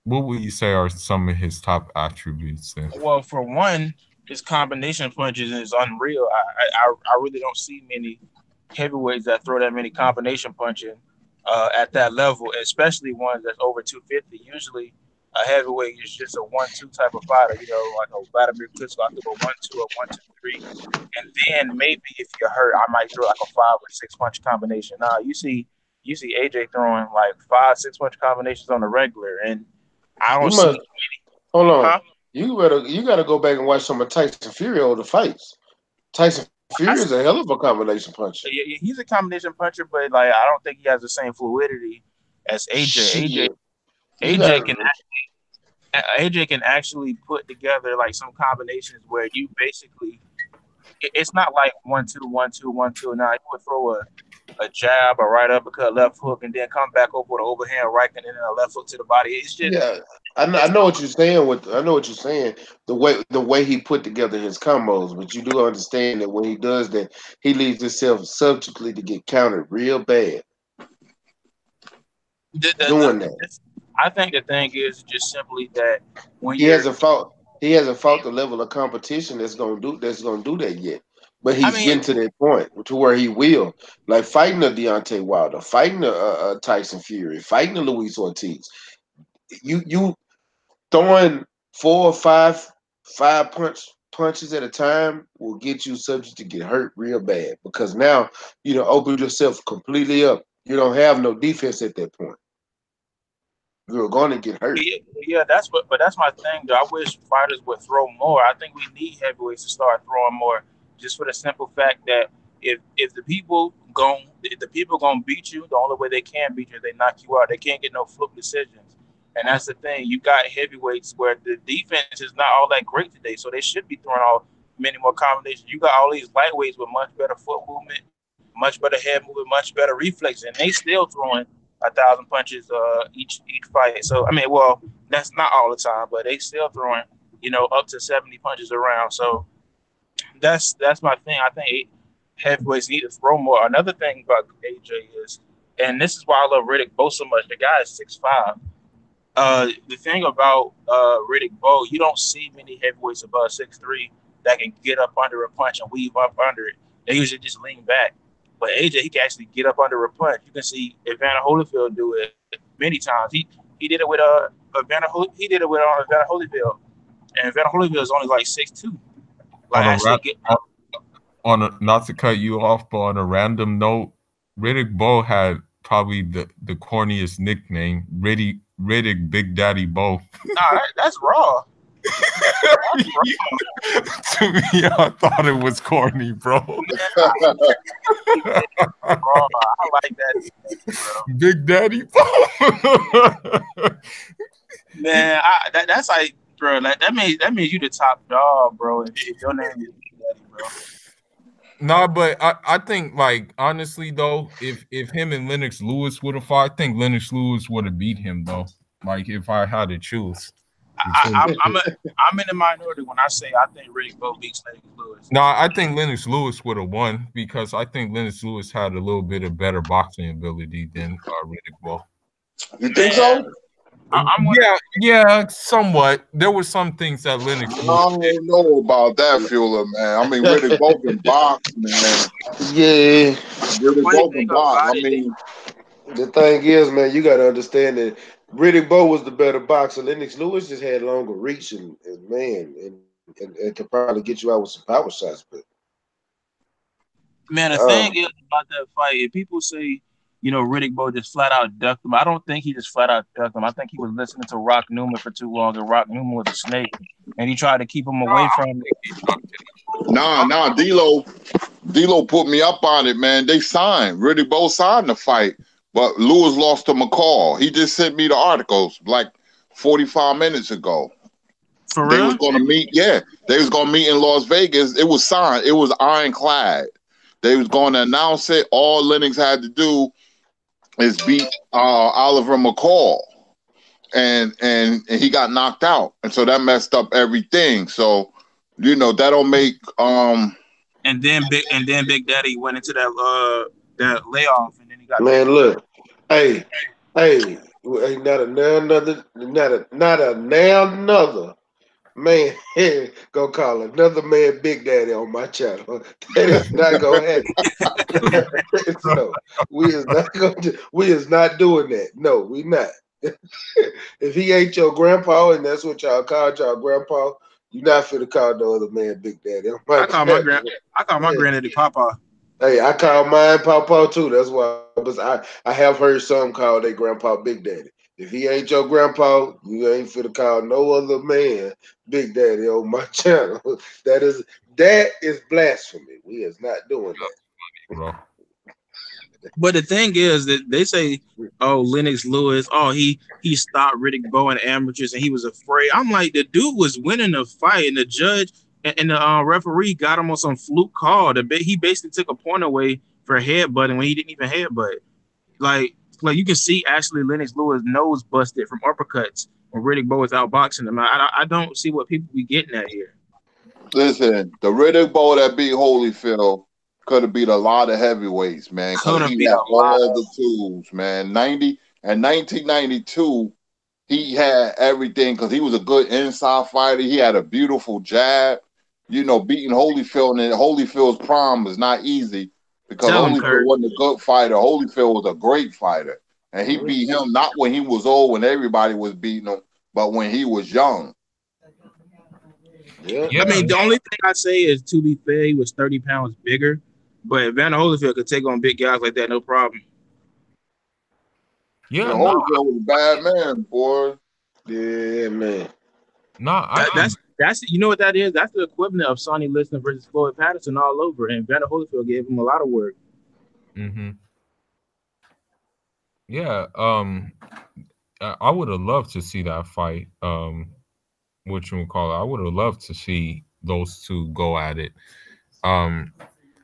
What would you say are some of his top attributes then? well, for one, his combination punches is unreal. I really don't see many heavyweights that throw that many combination punching at that level, especially ones that's over 250. Usually, a heavyweight is just a 1-2 type of fighter. Like a Vladimir Klitschko, I throw a 1-2, a 1-2-3, and then maybe if you're hurt, I might throw like a 5 or 6 punch combination. Now you see AJ throwing like 5, 6 punch combinations on the regular, and I You don't see. must hold on. Huh? You gotta go back and watch some of Tyson Fury older fights. Tyson Fury is a hell of a combination puncher. Yeah, he's a combination puncher, but like I don't think he has the same fluidity as AJ. Shit. AJ can AJ can actually put together like some combinations where you basically it's not like 1-2, 1-2, 1-2. Now you would throw a jab, a right uppercut, left hook, and then come back over with an overhand right and then a left hook to the body. It's just Yeah, I know what you're saying. I know what you're saying. The way he put together his combos, but you do understand that when he does that, he leaves himself subjectly to get countered real bad doing that. I think the thing is just simply that when He you're, hasn't fought. He hasn't fought the level of competition that's gonna do that yet. But I he's mean, getting to that point to where he will, like fighting a Deontay Wilder, fighting a Tyson Fury, fighting a Luis Ortiz. You throwing 4 or 5 punch punches at a time will get you subject to get hurt real bad because now you don't open yourself completely up. You don't have no defense at that point. You're going to get hurt. Yeah, but that's my thing. Though I wish fighters would throw more. I think we need heavyweights to start throwing more, just for the simple fact that if the people gonna beat you, the only way they can beat you is they knock you out. They can't get no flip decisions, and that's the thing. You got heavyweights where the defense is not all that great today, so they should be throwing all many more combinations. You got all these lightweights with much better foot movement, much better head movement, much better reflex, and they still throwing 1,000 punches each fight. So I mean, well, that's not all the time, but they still throwing up to 70 punches around. So that's my thing. I think heavyweights need to throw more. Another thing about AJ is, and this is why I love Riddick Bowe so much. The guy is 6'5". The thing about Riddick Bowe, you don't see many heavyweights above 6'3" that can get up under a punch and weave up under it. They usually just lean back. But AJ, he can actually get up under a punch. You can see Evander Holyfield do it many times. He did it with he did it with Evander Holyfield, and Evander Holyfield is only like 6'2". Like not to cut you off, but on a random note, Riddick Bowe had probably the corniest nickname, Riddick Big Daddy Bowe. Nah, that's raw. To me, I thought it was corny, bro. I like that, bro. Big Daddy Bowe. Man, that's like, bro. Like that means you the top dog, bro. If your name is Big Daddy, bro. Nah, but I think, like, honestly though, if him and Lennox Lewis would have fought, I think Lennox Lewis would have beat him though. Like, if I had to choose. I'm in the minority when I say I think Riddick Bowe beats Lennox Lewis. No, I think Lennox Lewis would have won because I think Lennox Lewis had a little bit of better boxing ability than Riddick Bowe. You think so? Yeah, somewhat. There were some things that Lennox. I don't know about that, Fueler, man. I mean, Riddick Bowe can box, man. Yeah. Riddick Bowe can box. I mean, the thing is, man, you got to understand that Riddick Bowe was the better boxer. Lennox Lewis just had longer reach and could probably get you out with some power shots. But man, the thing is about that fight, if people say, Riddick Bowe just flat out ducked him, I don't think he just flat out ducked him. I think he was listening to Rock Newman for too long, and Rock Newman was a snake, and he tried to keep him away from him. Nah, D-Lo put me up on it, man. They signed. Riddick Bowe signed the fight, but Lewis lost to McCall. He just sent me the articles like 45 minutes ago. For they real? was gonna meet, they was gonna meet in Las Vegas. It was signed. It was ironclad. They was gonna announce it. All Lennox had to do is beat Oliver McCall, and he got knocked out, and so that messed up everything. So that'll make And then Big Daddy went into that layoff, and then he got. Man, look, hey, not another man gonna call another man Big Daddy on my channel. That is not gonna happen. No, we is not doing that. No, we not. If he ain't your grandpa and that's what y'all called y'all grandpa, you not finna call no other man Big Daddy. I call my granddaddy Papa. Hey, I call mine Papa too. That's why I have heard some call their grandpa Big Daddy. If he ain't your grandpa, you ain't finna call no other man Big Daddy on my channel. That is blasphemy. We is not doing that. But the thing is that they say, Lennox Lewis, he stopped Riddick Bowe in amateurs and he was afraid. I'm like, the dude was winning the fight and the judge and the referee got him on some fluke call. He basically took a point away for headbutting when he didn't even headbutt. Like you can see actually Lennox Lewis' nose busted from uppercuts when Riddick Bowe was outboxing him. I don't see what people be getting at here. Listen, the Riddick Bowe that beat Holyfield could have beat a lot of heavyweights, man. Because he had all the tools, man. 1992, he had everything because he was a good inside fighter. He had a beautiful jab. Beating Holyfield in Holyfield's prime was not easy because Holyfield wasn't a good fighter. Holyfield was a great fighter. And he beat him not when he was old, when everybody was beating him, but when he was young. Yeah. Yeah, I mean, the only thing I say is, to be fair, he was 30 pounds bigger, but Vanna Holyfield could take on big guys like that, no problem. yeah, And no, Holyfield was a bad man, boy. Yeah, man. no, I That's you know what that is? That's the equivalent of Sonny Liston versus Floyd Patterson all over, and Vanna Holyfield gave him a lot of work. mm-hmm. Yeah, I would have loved to see that fight. What you would call it? I would have loved to see those two go at it. Um,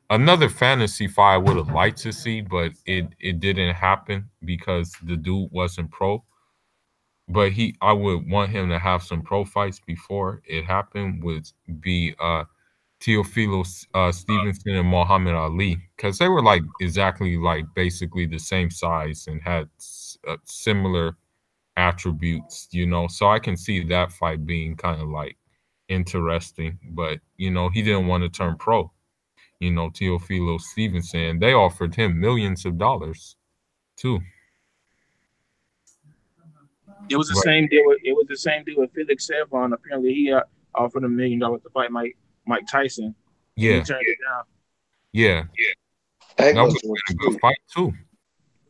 Another fantasy fight I would have liked to see, but it didn't happen because the dude wasn't pro. But I would want him to have some pro fights before it happened. Would be Teofilo Stevenson and Muhammad Ali, because they were like exactly like basically the same size and had similar attributes, So I can see that fight being kind of like interesting, but he didn't want to turn pro. Teofilo Stevenson. They offered him millions of dollars too. It was the But same deal. It was the same deal with Felix Savon. Apparently, he offered $1 million to fight Mike Tyson, and he yeah, turned it down. yeah, That that would was have been a good fight too. That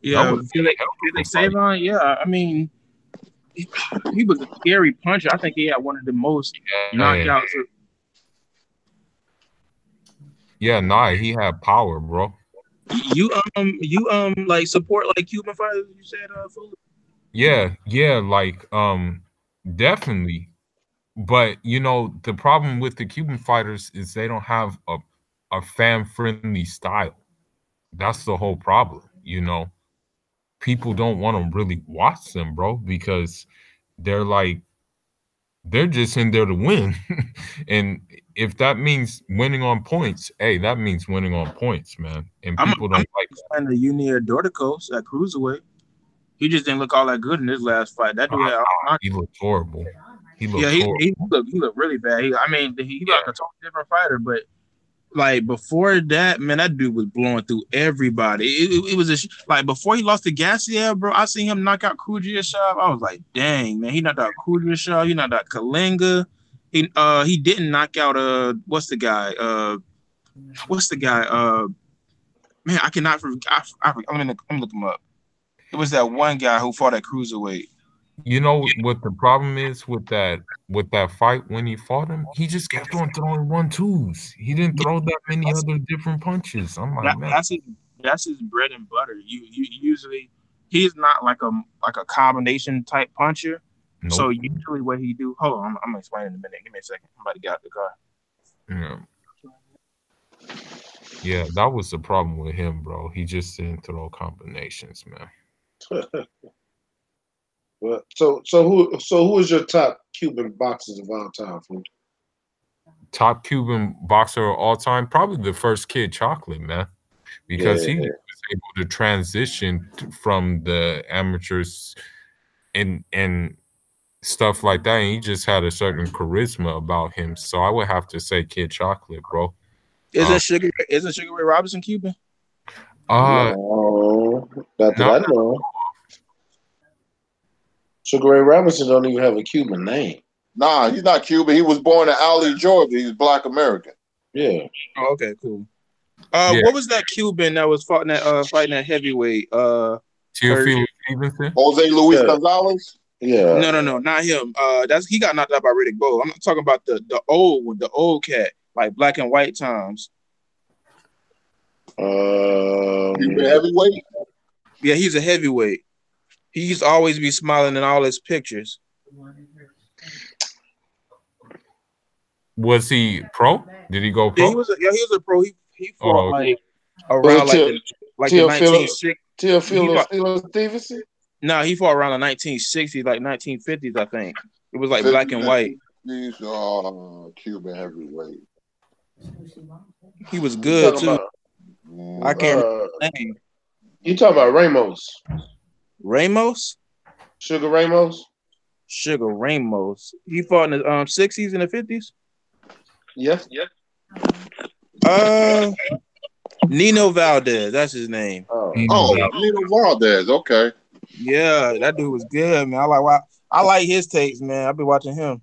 Yeah, would have been a hell of a Felix fight. Savon. Yeah, I mean, he was a scary puncher. I think he had one of the most knockouts. Yeah, nah, he had power, bro. You like support like Cuban fighters? You said Fuller? Yeah, like definitely. But the problem with the Cuban fighters is they don't have a fan friendly style. That's the whole problem. People don't want to really watch them, bro, because they're like they're just in there to win. And if that means winning on points, hey, that means winning on points, man. And people I'm don't like that. fan of Junior Dorticos at cruiserweight. He just didn't look all that good in his last fight. That dude had He looked horrible. He yeah, looked horrible. he looked really bad. He like a totally different fighter, but like before that, man, that dude was blowing through everybody. It was like before he lost to Gassiev, bro. I seen him knock out Kudryashov. I was like, dang, man, he knocked out Kudryashov. He knocked out Kalinga. He didn't knock out what's the guy? Man, I cannot. I'm gonna look him up. It was that one guy who fought at cruiserweight. You know what the problem is with that fight when he fought him? He just kept on throwing 1-2s. He didn't throw that many other different punches. I'm like, man, That's his bread and butter. You usually he's not like a combination type puncher. nope. So usually what he do. Hold on, I'm gonna explain in a minute. Give me a second. I'm about to get out the car. Yeah, that was the problem with him, bro. He just didn't throw combinations, man. Well, so who is your top Cuban boxers of all time, fool? Top Cuban boxer of all time, probably the first Kid Chocolate, man, because he was able to transition from the amateurs and stuff like that, and he just had a certain charisma about him. So I would have to say Kid Chocolate, bro. Isn't Sugar Ray Robinson Cuban? No, not that I know. Sugar Ray Robinson don't even have a Cuban name. Nah, he's not Cuban. He was born in Alley, Georgia. He's Black American. Yeah. Oh, okay, cool. What was that Cuban that was fighting at heavyweight? Teofilo Stevenson? Jose Luis Gonzalez? Yeah. No, not him. He got knocked out by Riddick Bowe. I'm not talking about the old cat, like black and white times. Cuban heavyweight? Yeah, he's a heavyweight. He used to always be smiling in all his pictures. Was he pro? Did he go pro? Yeah, he was a pro. He fought like around the 1960s. Teofilo Stevenson? No, he fought around the 1960s, like 1950s, I think. It was like black and white. He's Cuban heavyweight. He was good too. I can't remember his name. You talking about Ramos? Ramos? Sugar Ramos? Sugar Ramos. He fought in the 60s and the 50s? Yes. Nino Valdez, that's his name. Nino Valdez, okay. Yeah, that dude was good, man. I like his takes, man. I've been watching him.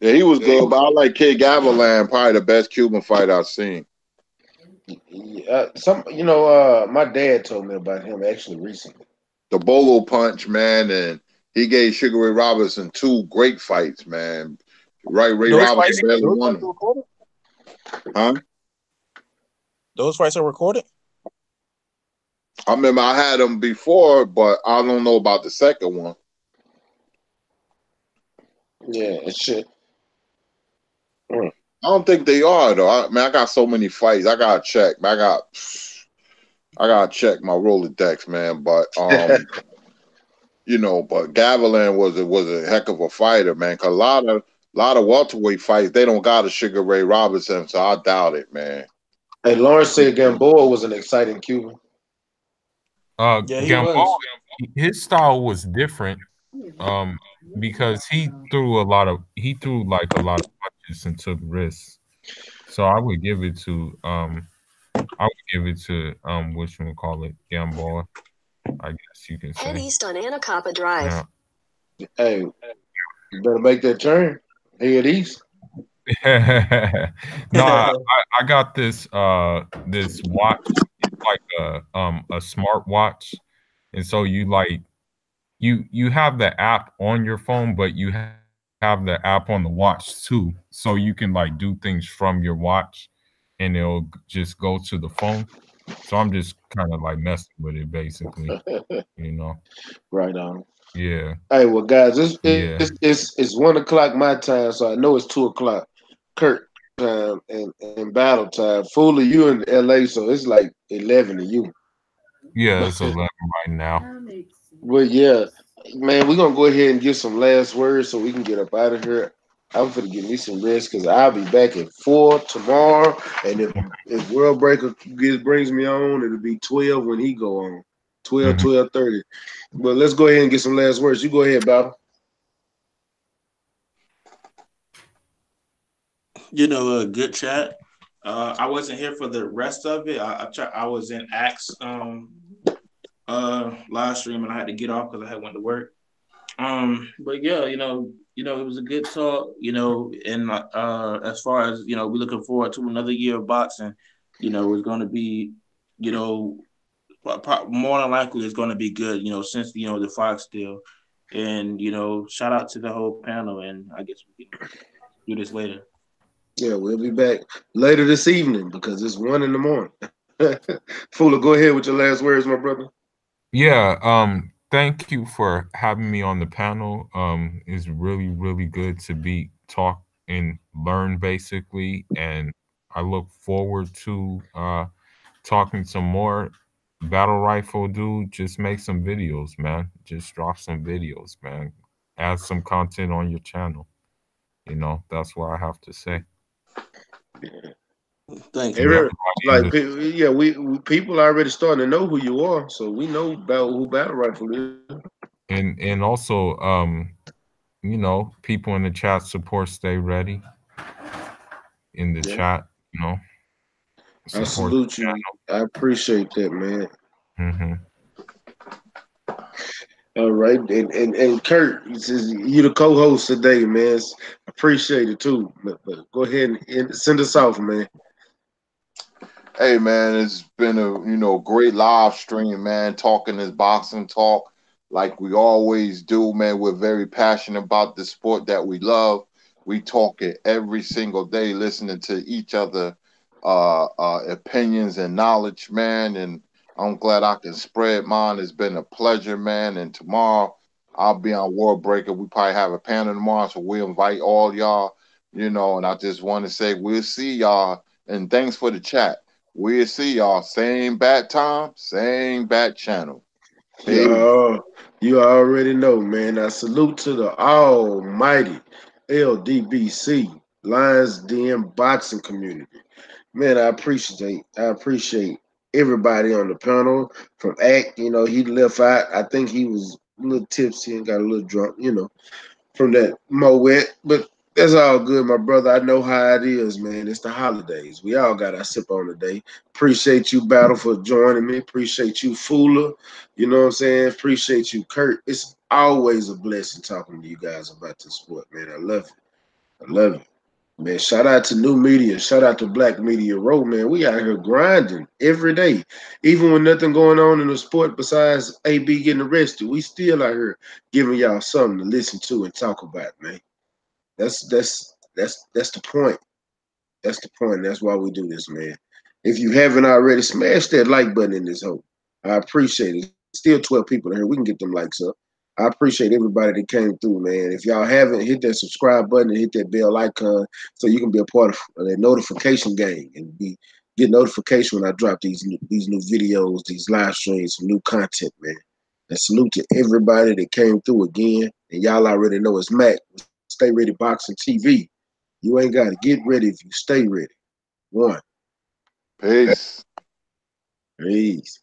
Yeah, he was good, but I like Kid Gavilan, probably the best Cuban fight I've seen. My dad told me about him actually recently. The Bolo Punch, man, and he gave Sugar Ray Robinson two great fights, man. Right, Ray Robinson barely those won fights are them. recorded. Huh? Those fights are recorded. I remember I had them before, but I don't know about the second one. Yeah, it's shit. Mm. I don't think they are though. I got so many fights. I gotta check. I gotta check my Rolodex, man. But but Gavilan was a heck of a fighter, man. Cause a lot of welterweight fights they don't got a Sugar Ray Robinson, so I doubt it, man. Hey, Lawrence said Gamboa was an exciting Cuban. Yeah, he Gamboa, was. his style was different. Um, because he threw like a lot of punches and took risks. So whatchamacallit, Gamboa, I guess you can Head say. east on Anacapa Drive. Hey, you better make that turn. Head east. Yeah. No, I got this watch. It's like a smart watch. And so you have the app on your phone, but you have the app on the watch too. So you can like do things from your watch and just go to the phone. So I'm just kind of like messing with it basically, you know. Right on. Yeah. Hey, well, guys, Yeah. it's 1 o'clock my time, so I know it's 2 o'clock. Kurt time and battle time. Fully, you in LA, so it's like 11 to you. Yeah, it's 11 right now. Well, yeah, man, we're gonna go ahead and give some last words so we can get up out of here. I'm gonna get me some rest because I'll be back at 4 tomorrow, and if World Breaker brings me on, it'll be 12 when he go on. 12, Mhm. 12:30. But let's go ahead and get some last words. You go ahead, Battle. A good chat. I wasn't here for the rest of it. I was in Axe live stream and I had to get off because I had went to work. But yeah, it was a good talk. And as far as we're looking forward to another year of boxing. It's going to be, you know, more than likely it's going to be good. Since the Fox deal, and shout out to the whole panel. And I guess we can do this later. Yeah, we'll be back later this evening because it's 1 in the morning. Fuller, go ahead with your last words, my brother. Yeah, thank you for having me on the panel. It's really, really good to be talk and learn basically, and I look forward to talking some more. Battle Rifle dude, just make some videos, man. Just drop some videos, man. Add some content on your channel. That's what I have to say. Thanks, To bro. Every, everybody in like, the yeah, we people are already starting to know who you are, so we know about who Battle Rifle is. and also people in the chat support Stay Ready in the Yeah, chat, I support the salute you. I appreciate that, man. channel. All right, and Kurt, you the co-host today, man. Appreciate it too. But go ahead and send us off, man. Hey man, it's been a great live stream, man. Talking this boxing talk like we always do, man. We're very passionate about the sport that we love. We talk it every single day, listening to each other opinions and knowledge, man. And I'm glad I can spread mine. It's been a pleasure, man. And tomorrow I'll be on World Breaker. We probably have a panel tomorrow, so we invite all y'all. And I just want to say we'll see y'all. And thanks for the chat. We'll see y'all same bat time, same bat channel. Peace. You already know, man. I salute to the almighty LDBC Lions Den boxing community. Man, I appreciate everybody on the panel from Act. He left out. I think he was a little tipsy and got a little drunk, from that Moet. But that's all good, my brother. I know how it is, man. It's the holidays. We all got our sip on today. Appreciate you, Battle, for joining me. Appreciate you, Fooler. You know what I'm saying? Appreciate you, Kurt. It's always a blessing talking to you guys about this sport, man. I love it. I love it. Man, shout out to new media. Shout out to Black Media Row, man. We out here grinding every day. Even with nothing going on in the sport besides AB getting arrested, we still out here giving y'all something to listen to and talk about, man. That's the point. That's the point. That's why we do this, man. If you haven't already, smash that like button in this hole. I appreciate it. Still 12 people in here. We can get them likes up. I appreciate everybody that came through, man. If y'all haven't, hit that subscribe button and hit that bell icon so you can be a part of that notification gang and get notification when I drop these new videos, these live streams, some new content, man. And salute to everybody that came through again. And y'all already know it's Mac. Stay Ready Boxing TV. You ain't got to get ready if you stay ready. One. Peace. Peace.